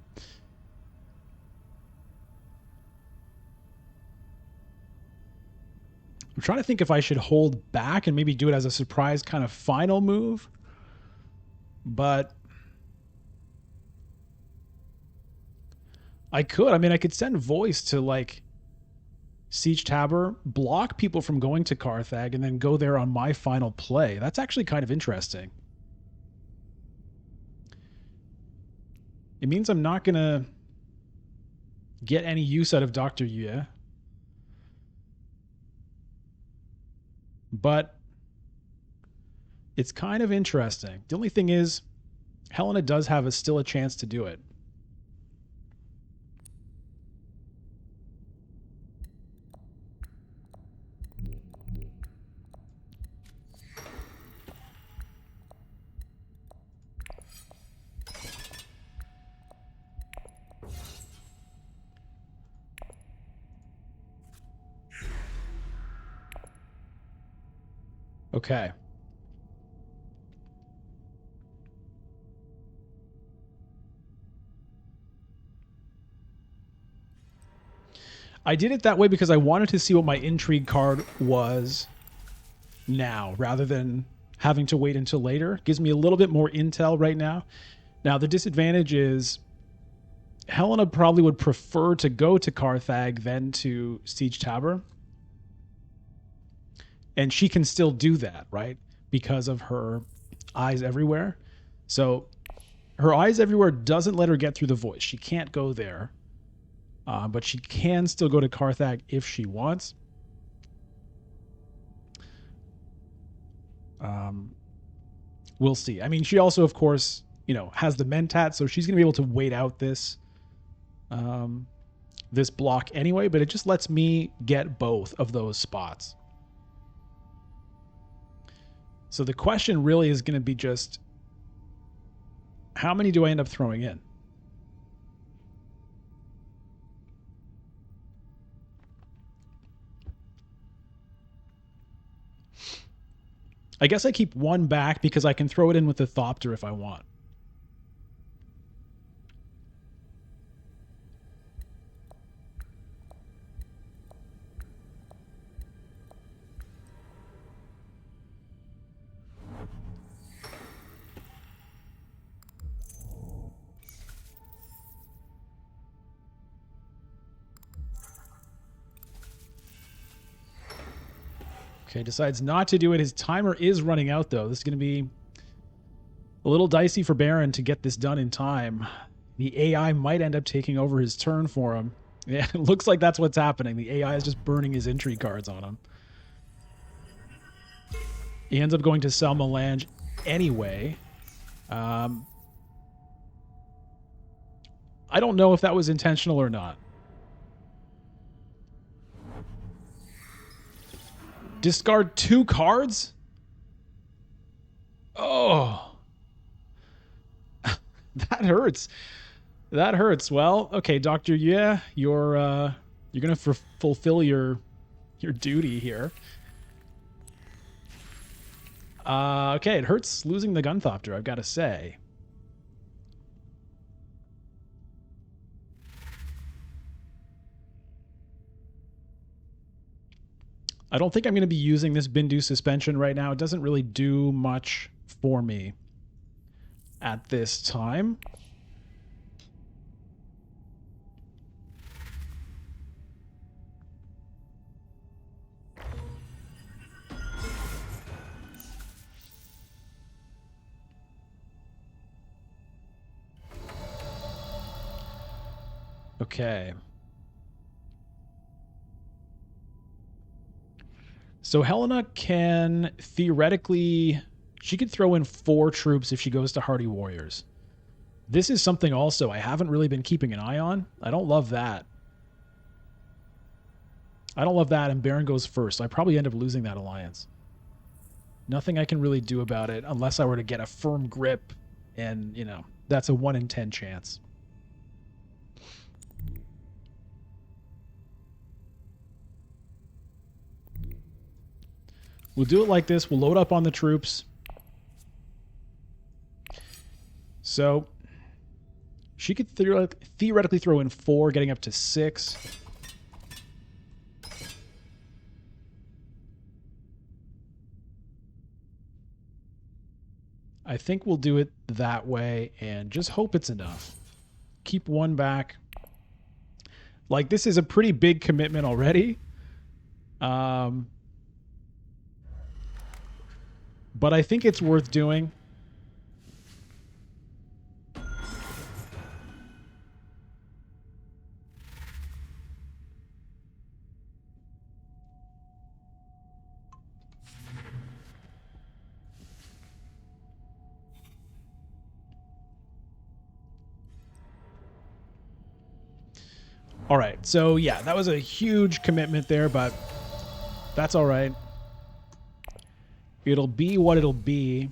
I'm trying to think if I should hold back and maybe do it as a surprise kind of final move. But I could. I mean, I could send Voice to, like, Siege Tabor, block people from going to Carthag, and then go there on my final play. That's actually kind of interesting. It means I'm not going to get any use out of Dr. Yue. But it's kind of interesting. The only thing is, Helena does have still a chance to do it. Okay. I did it that way because I wanted to see what my intrigue card was now, rather than having to wait until later. Gives me a little bit more intel right now. Now, the disadvantage is Helena probably would prefer to go to Carthag than to Siege Tabor. And she can still do that, right? Because of her eyes everywhere. So her eyes everywhere doesn't let her get through the Voice. She can't go there. But she can still go to Carthag if she wants. We'll see. I mean, she also, of course, has the Mentat, so she's going to be able to wait out this this block anyway, but it just lets me get both of those spots. So the question really is going to be just, how many do I end up throwing in? I guess I keep one back because I can throw it in with the Thopter if I want. Okay, decides not to do it. His timer is running out, though. This is going to be a little dicey for Baron to get this done in time. The AI might end up taking over his turn for him. Yeah, it looks like that's what's happening. The AI is just burning his intrigue cards on him. He ends up going to sell Melange anyway. I don't know if that was intentional or not. Discard 2 cards? Oh. That hurts. That hurts. Well, okay, Doctor, yeah, you're You're going to fulfill your duty here. Okay, it hurts losing the Gunthopter, I've got to say. I don't think I'm going to be using this Bindu suspension right now. It doesn't really do much for me at this time. Okay. So Helena can theoretically, she could throw in 4 troops if she goes to Hardy Warriors. This is something also I haven't really been keeping an eye on. I don't love that. I don't love that, and Baron goes first. So I probably end up losing that alliance. Nothing I can really do about it unless I were to get a firm grip, and, you know, that's a 1 in 10 chance. We'll do it like this. We'll load up on the troops. So she could theoretically throw in 4, getting up to 6. I think we'll do it that way and just hope it's enough. Keep 1 back. Like, this is a pretty big commitment already. But I think it's worth doing. All right, so yeah, that was a huge commitment there, but that's all right. It'll be what it'll be.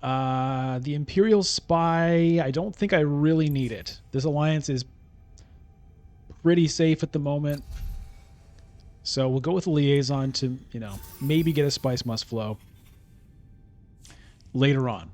The Imperial Spy, I don't think I really need it. This alliance is pretty safe at the moment. So we'll go with a liaison to, you know, maybe get a Spice Must Flow later on.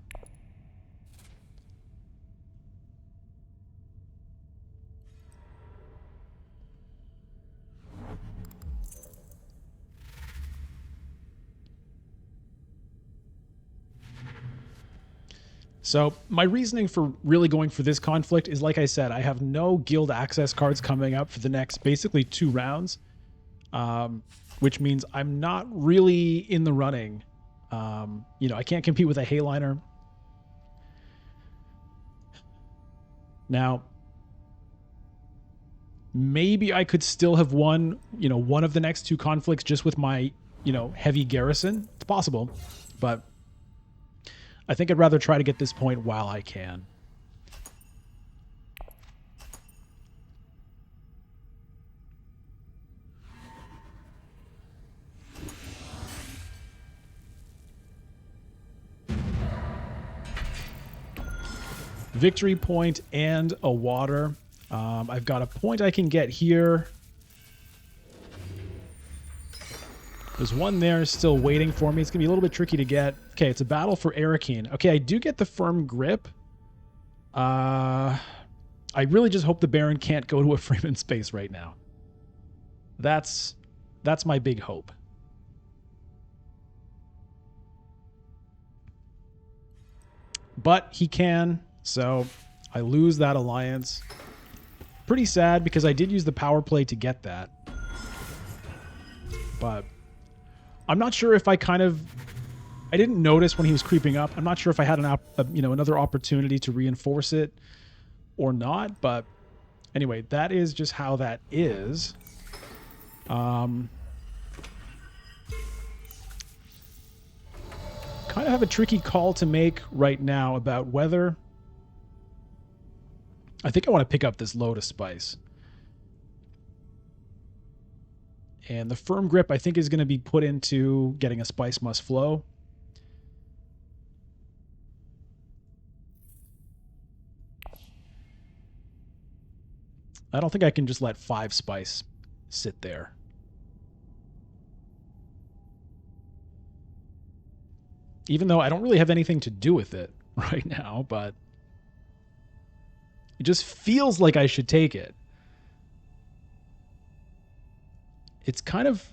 So my reasoning for really going for this conflict is, like I said, I have no guild access cards coming up for the next basically 2 rounds, which means I'm not really in the running. You know, I can't compete with a Hayliner. Now, maybe I could still have won, you know, one of the next 2 conflicts just with my, you know, heavy garrison. It's possible, but I think I'd rather try to get this point while I can. Victory point and a water. I've got a point I can get here. There's one there still waiting for me. It's going to be a little bit tricky to get. Okay, it's a battle for Arrakis. Okay, I do get the firm grip. I really just hope the Baron can't go to a Freeman space right now. That's my big hope. But he can, so I lose that alliance. Pretty sad because I did use the power play to get that. But I'm not sure if I didn't notice when he was creeping up. I'm not sure if I had another opportunity to reinforce it or not, but anyway, that is just how that is. Kind of have a tricky call to make right now about whether I think I want to pick up this Lotus Spice. And the firm grip, I think, is going to be put into getting a Spice Must Flow. I don't think I can just let 5 spice sit there. Even though I don't really have anything to do with it right now, but it just feels like I should take it. It's kind of...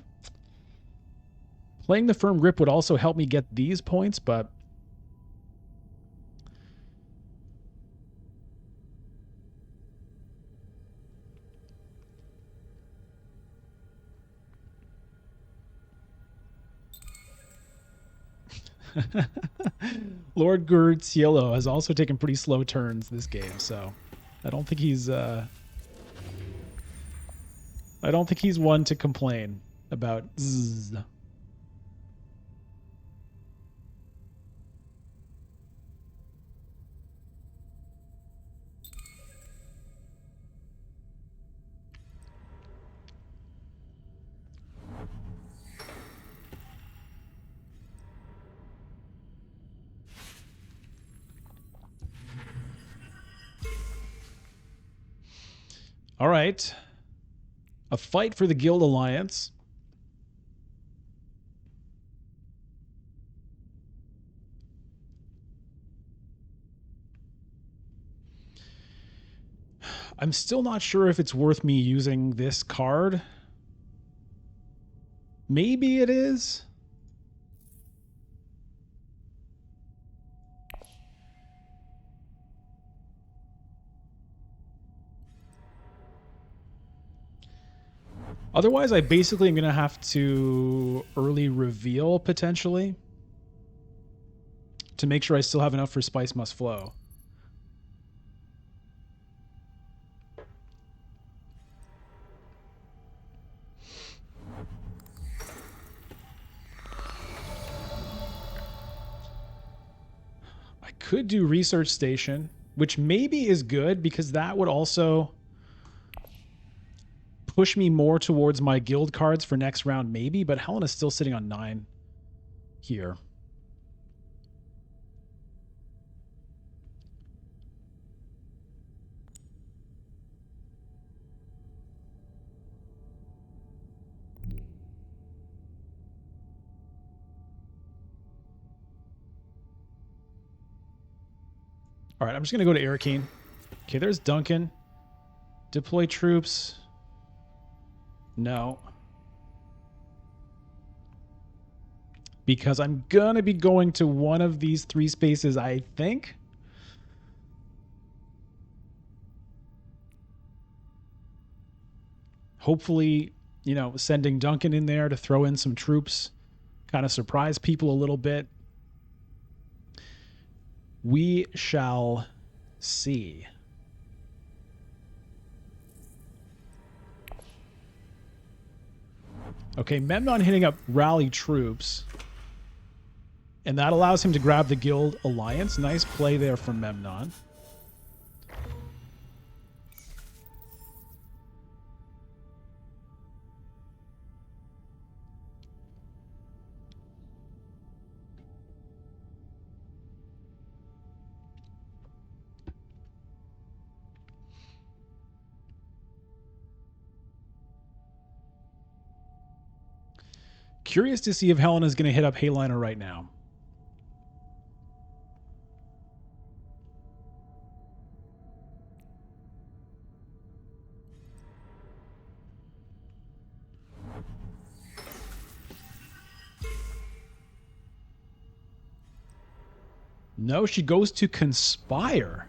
Playing the firm grip would also help me get these points, but... Lord Cielo has also taken pretty slow turns this game, so I don't think he's one to complain about zzz. All right. A fight for the Guild Alliance. I'm still not sure if it's worth me using this card. Maybe it is. Otherwise, I basically am going to have to early reveal, potentially, to make sure I still have enough for Spice Must Flow. I could do Research Station, which maybe is good because that would also... push me more towards my guild cards for next round, maybe, but Helena's still sitting on 9 here. All right, I'm just going to go to Arakeen. Okay, there's Duncan. Deploy troops. No. Because I'm going to be going to one of these 3 spaces, I think. Hopefully, you know, sending Duncan in there to throw in some troops. Kind of surprise people a little bit. We shall see. Okay, Memnon hitting up rally troops. And that allows him to grab the Guild Alliance. Nice play there from Memnon. Curious to see if Helena's going to hit up Hayliner right now. No, she goes to Conspire.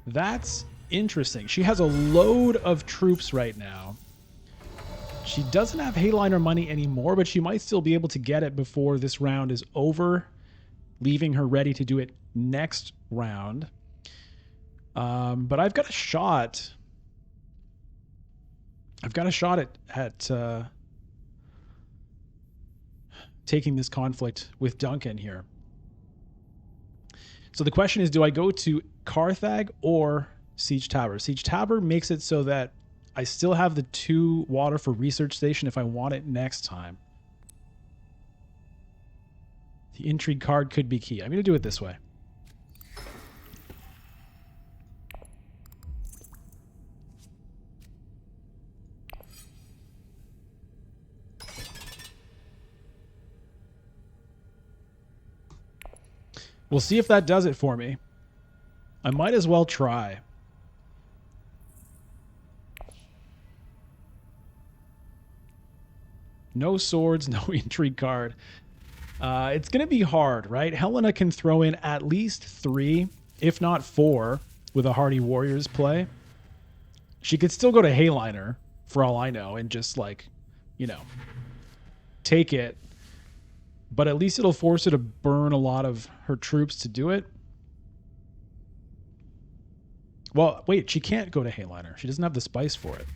That's interesting. She has a load of troops right now. She doesn't have Hayliner money anymore, but she might still be able to get it before this round is over, leaving her ready to do it next round. But I've got a shot. I've got a shot at taking this conflict with Duncan here. So the question is, do I go to Carthag or Siege Tower? Siege Tower makes it so that I still have the 2 water for Research Station if I want it next time. The Intrigue card could be key. I'm going to do it this way. We'll see if that does it for me. I might as well try. No swords, no intrigue card. It's going to be hard, right? Helena can throw in at least 3, if not 4, with a Hardy Warriors play. She could still go to Hayliner, for all I know, and just, like, you know, take it. But at least it'll force her to burn a lot of her troops to do it. Well, wait, she can't go to Hayliner. She doesn't have the spice for it.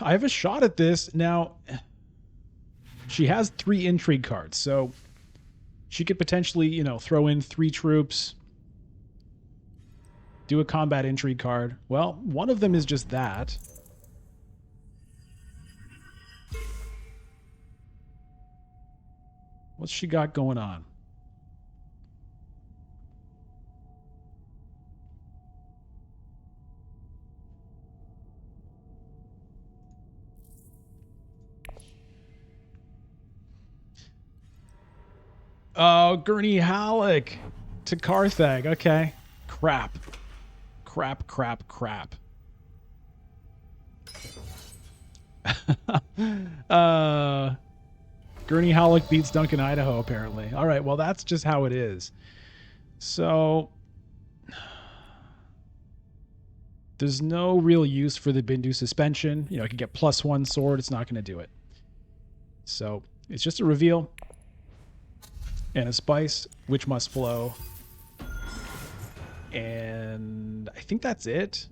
I have a shot at this. Now, she has 3 intrigue cards, so she could potentially, you know, throw in 3 troops, do a combat intrigue card. Well, one of them is just that. What's she got going on? Oh, Gurney Halleck to Carthag. Okay. Crap. Crap, crap, crap. Gurney Halleck beats Duncan, Idaho, apparently. All right, well, that's just how it is. So there's no real use for the Bindu suspension. You know, I could get +1 sword. It's not going to do it. So it's just a reveal. And a spice, which must flow. And I think that's it.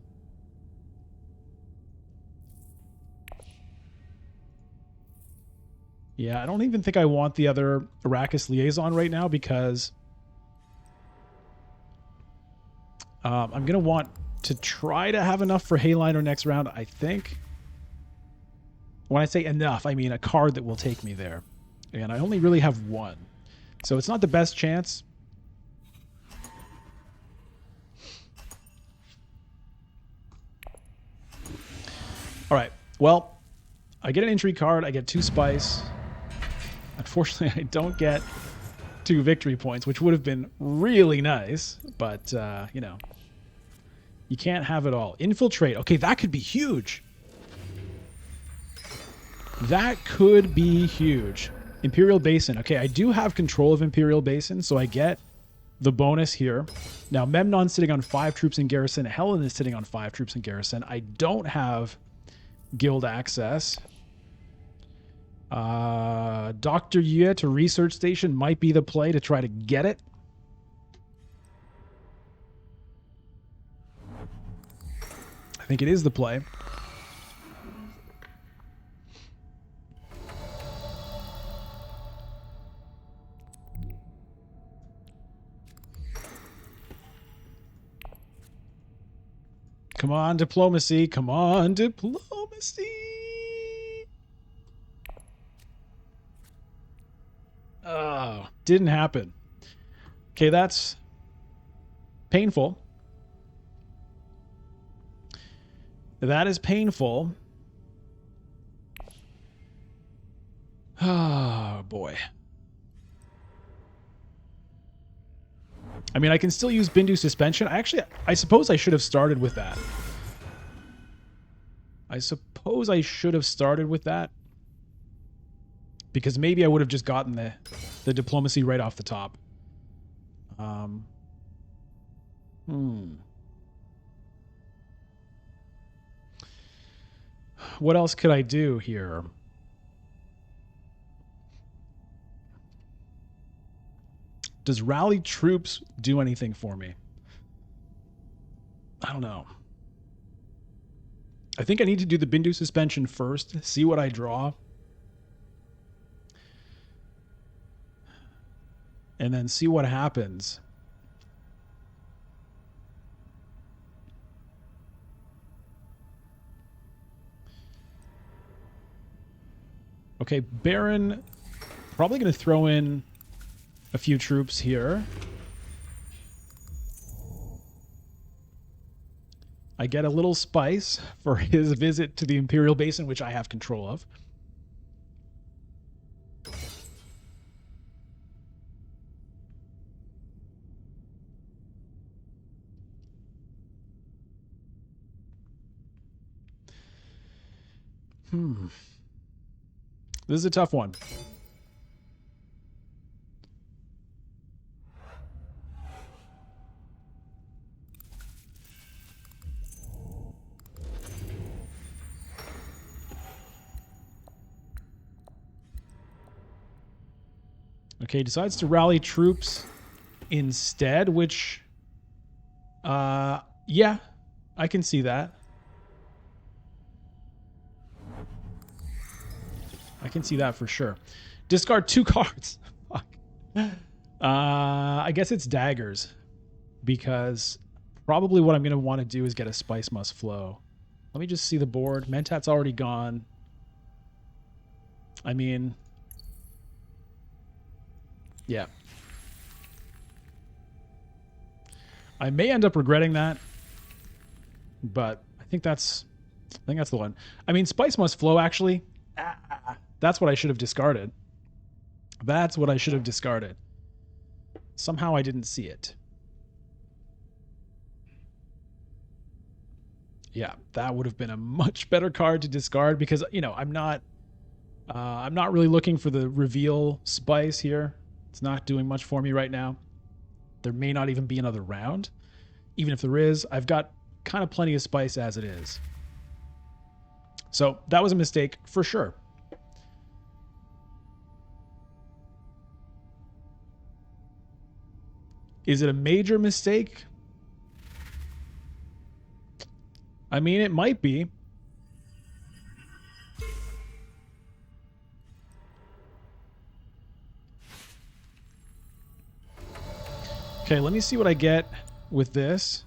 Yeah, I don't even think I want the other Arrakis liaison right now because I'm going to want to try to have enough for Hayliner next round, I think. When I say enough, I mean a card that will take me there. And I only really have 1. So it's not the best chance. All right. Well, I get an intrigue card. I get 2 spice. Unfortunately, I don't get 2 victory points, which would have been really nice. But, you know, you can't have it all. Infiltrate. Okay, that could be huge. That could be huge. Imperial Basin. Okay, I do have control of Imperial Basin, so I get the bonus here. Now, Memnon's sitting on 5 troops in garrison. Helen is sitting on 5 troops in garrison. I don't have guild access. Dr. Yue to research station might be the play to try to get it. I think it is the play. Come on, diplomacy. Come on, diplomacy. Oh, didn't happen. Okay, that's painful. That is painful. Oh, boy. I mean, I can still use Bindu suspension. I suppose I should have started with that. I suppose I should have started with that. Because maybe I would have just gotten the diplomacy right off the top. What else could I do here? Does rally troops do anything for me? I don't know. I think I need to do the Bindu suspension first, see what I draw. And then see what happens. Okay, Baron probably going to throw in a few troops here. I get a little spice for his visit to the Imperial Basin, which I have control of. This is a tough one. Okay, decides to rally troops instead, which, yeah, I can see that. I can see that for sure. Discard 2 cards. Fuck. I guess it's daggers, because probably what I'm going to want to do is get a Spice Must Flow. Let me just see the board. Mentat's already gone. I mean, yeah. I may end up regretting that, but I think that's the one. I mean, Spice Must Flow, actually. That's what I should have discarded. That's what I should have discarded. Somehow I didn't see it. Yeah, that would have been a much better card to discard, because, you know, I'm not really looking for the reveal spice here. It's not doing much for me right now. There may not even be another round. Even if there is, I've got kind of plenty of spice as it is. So that was a mistake for sure. Is it a major mistake? I mean, it might be. Okay, let me see what I get with this.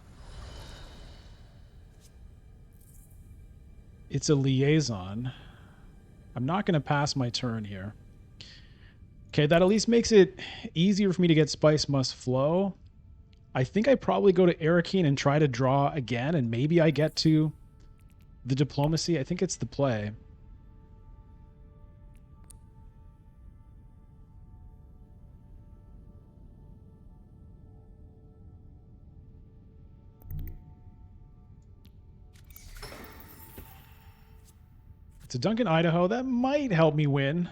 It's a liaison. I'm not going to pass my turn here. Okay, that at least makes it easier for me to get Spice Must Flow. I think I probably go to Arrakis and try to draw again, and maybe I get to the Diplomacy. I think it's the play. It's a Duncan, Idaho. That might help me win.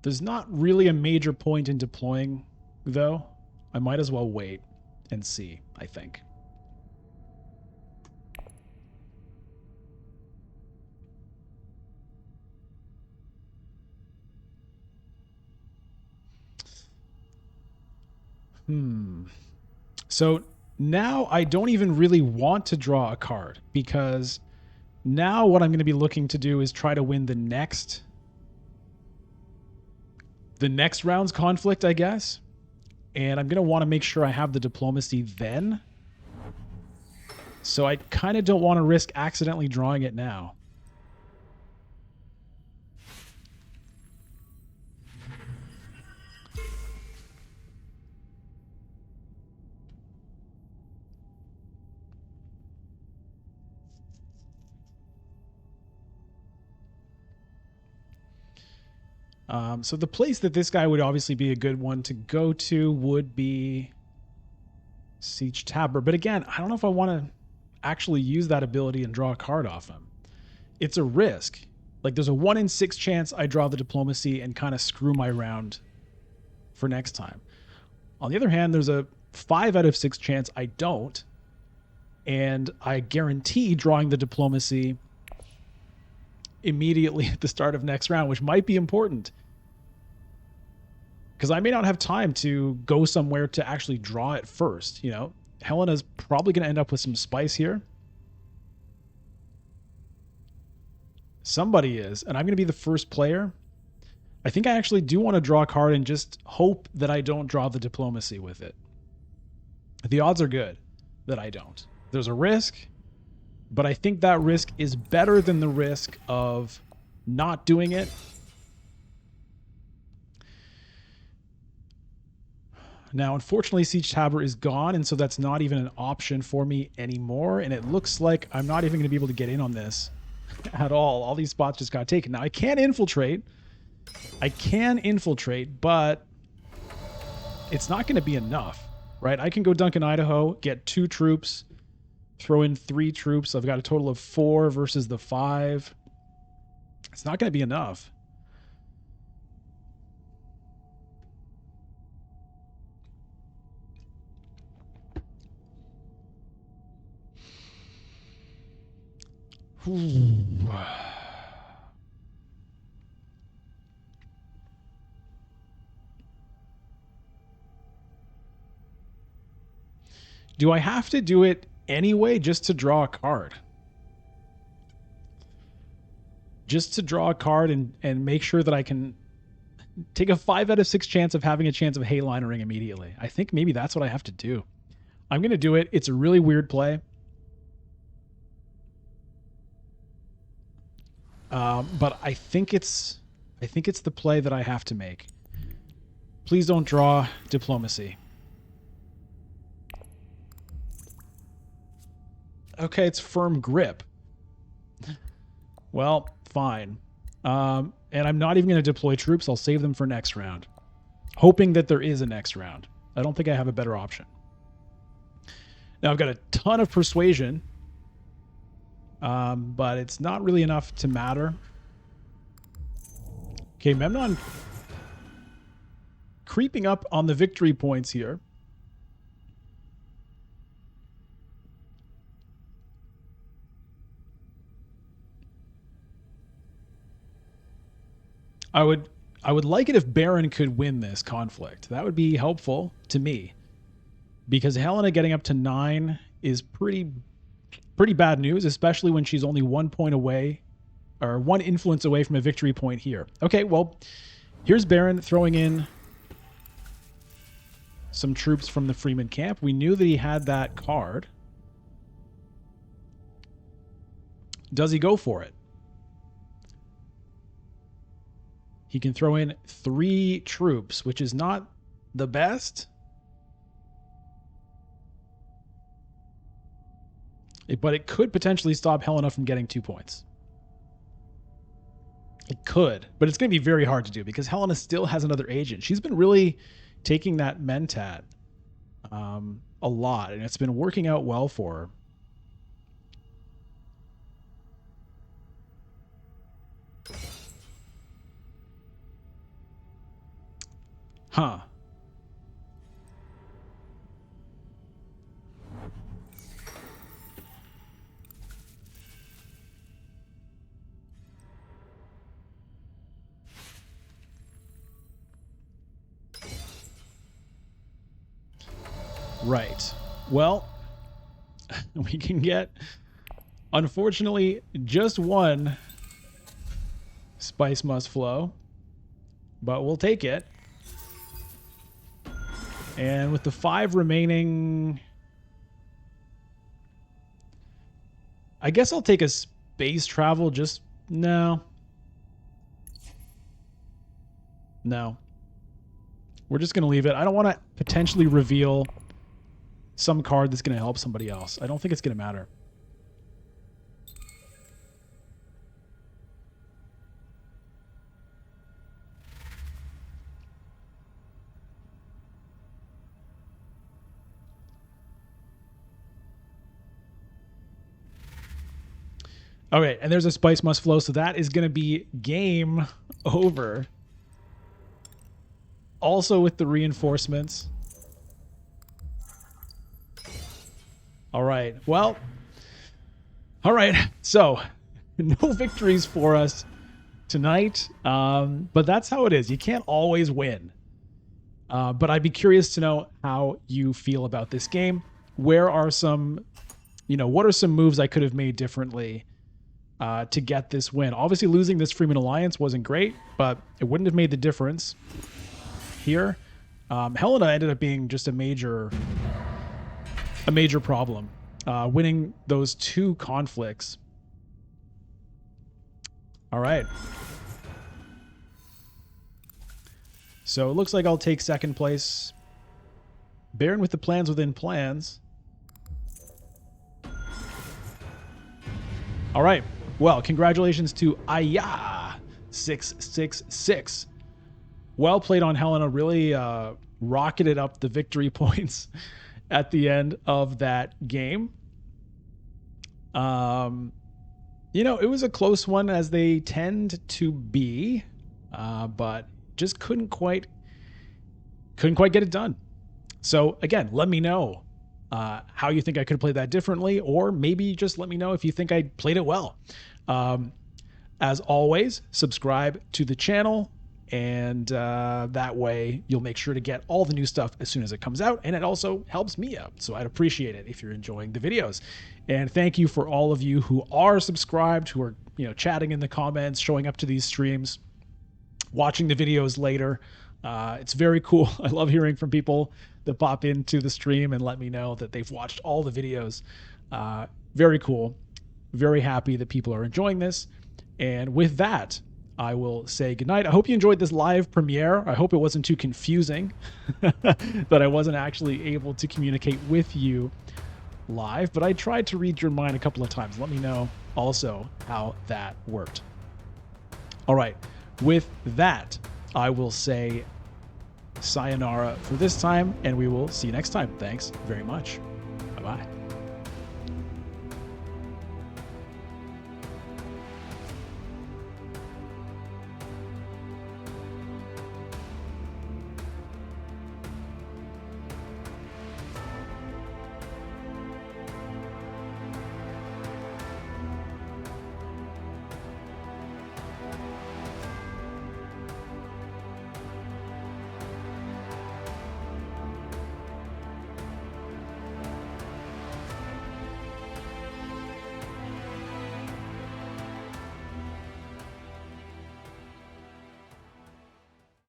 There's not really a major point in deploying, though. I might as well wait and see, I think. So now I don't even really want to draw a card, because now what I'm going to be looking to do is try to win the next round's conflict, I guess. And I'm going to want to make sure I have the Diplomacy then. So I kind of don't want to risk accidentally drawing it now. So the place that this guy would obviously be a good one to go to would be Siege Tabor. But again, I don't know if I want to actually use that ability and draw a card off him. It's a risk. Like, there's a 1 in 6 chance I draw the Diplomacy and kind of screw my round for next time. On the other hand, there's a 5 out of 6 chance I don't. And I guarantee drawing the Diplomacy immediately at the start of next round, which might be important, because I may not have time to go somewhere to actually draw it first. You know, Helena's probably going to end up with some spice here. Somebody is, and I'm going to be the first player. I think I actually do want to draw a card and just hope that I don't draw the Diplomacy with it. The odds are good that I don't. There's a risk, but I think that risk is better than the risk of not doing it. Now, unfortunately, Siege Tabor is gone, and so that's not even an option for me anymore. And it looks like I'm not even going to be able to get in on this at all. All these spots just got taken. Now, I can infiltrate. But it's not going to be enough, right? I can go Duncan, Idaho, get 2 troops, throw in 3 troops. I've got a total of 4 versus the 5. It's not going to be enough. Do I have to do it anyway just to draw a card? Just to draw a card and make sure that I can take a 5 out of 6 chance of having a chance of haylinering immediately. I think maybe that's what I have to do. I'm going to do it. It's a really weird play. But I think it's the play that I have to make. Please don't draw diplomacy. Okay, it's firm grip. Well, fine. And I'm not even going to deploy troops. I'll save them for next round, hoping that there is a next round. I don't think I have a better option. Now, I've got a ton of persuasion, but it's not really enough to matter. Okay, Memnon creeping up on the victory points here. I would like it if Baron could win this conflict. That would be helpful to me, because Helena getting up to 9 is pretty bad news, especially when she's only 1 point away, or 1 influence away from a victory point here. Okay, well, here's Baron throwing in some troops from the Freeman camp. We knew that he had that card. Does he go for it? He can throw in 3 troops, which is not the best. But it could potentially stop Helena from getting 2 points. It could, but it's going to be very hard to do because Helena still has another agent. She's been really taking that Mentat a lot, and it's been working out well for her. Huh. Right. Well, we can get, unfortunately, just 1 spice must flow, but we'll take it. And with the 5 remaining, I guess I'll take a space travel. Just no. We're just going to leave it. I don't want to potentially reveal some card that's going to help somebody else. I don't think it's going to matter. Okay, and there's a spice must flow, so that is going to be game over. Also with the reinforcements. All right, well, all right, so no victories for us tonight, but that's how it is. You can't always win. But I'd be curious to know how you feel about this game. Where are some, what are some moves I could have made differently to get this win? Obviously, losing this Freeman Alliance wasn't great, but it wouldn't have made the difference here. Helena ended up being just a major problem. Winning those 2 conflicts. All right. So it looks like I'll take 2nd place. bearing with the plans within plans. All right. Well, congratulations to Aya666. Well played on Helena. Really rocketed up the victory points at the end of that game. You know, it was a close one, as they tend to be, but just couldn't quite get it done. So again, let me know how you think I could have played that differently, or maybe just let me know if you think I played it well. As always, subscribe to the channel, and that way you'll make sure to get all the new stuff as soon as it comes out, and it also helps me out, so I'd appreciate it if you're enjoying the videos. And thank you for all of you who are subscribed, who are, you know, chatting in the comments, showing up to these streams, watching the videos later. It's very cool. I love hearing from people that pop into the stream and let me know that they've watched all the videos. Very cool. Very happy that people are enjoying this. And with that, I will say goodnight. I hope you enjoyed this live premiere. I hope it wasn't too confusing, that I wasn't actually able to communicate with you live, but I tried to read your mind a couple of times. Let me know also how that worked. All right. With that, I will say sayonara for this time, and we will see you next time. Thanks very much. Bye-bye.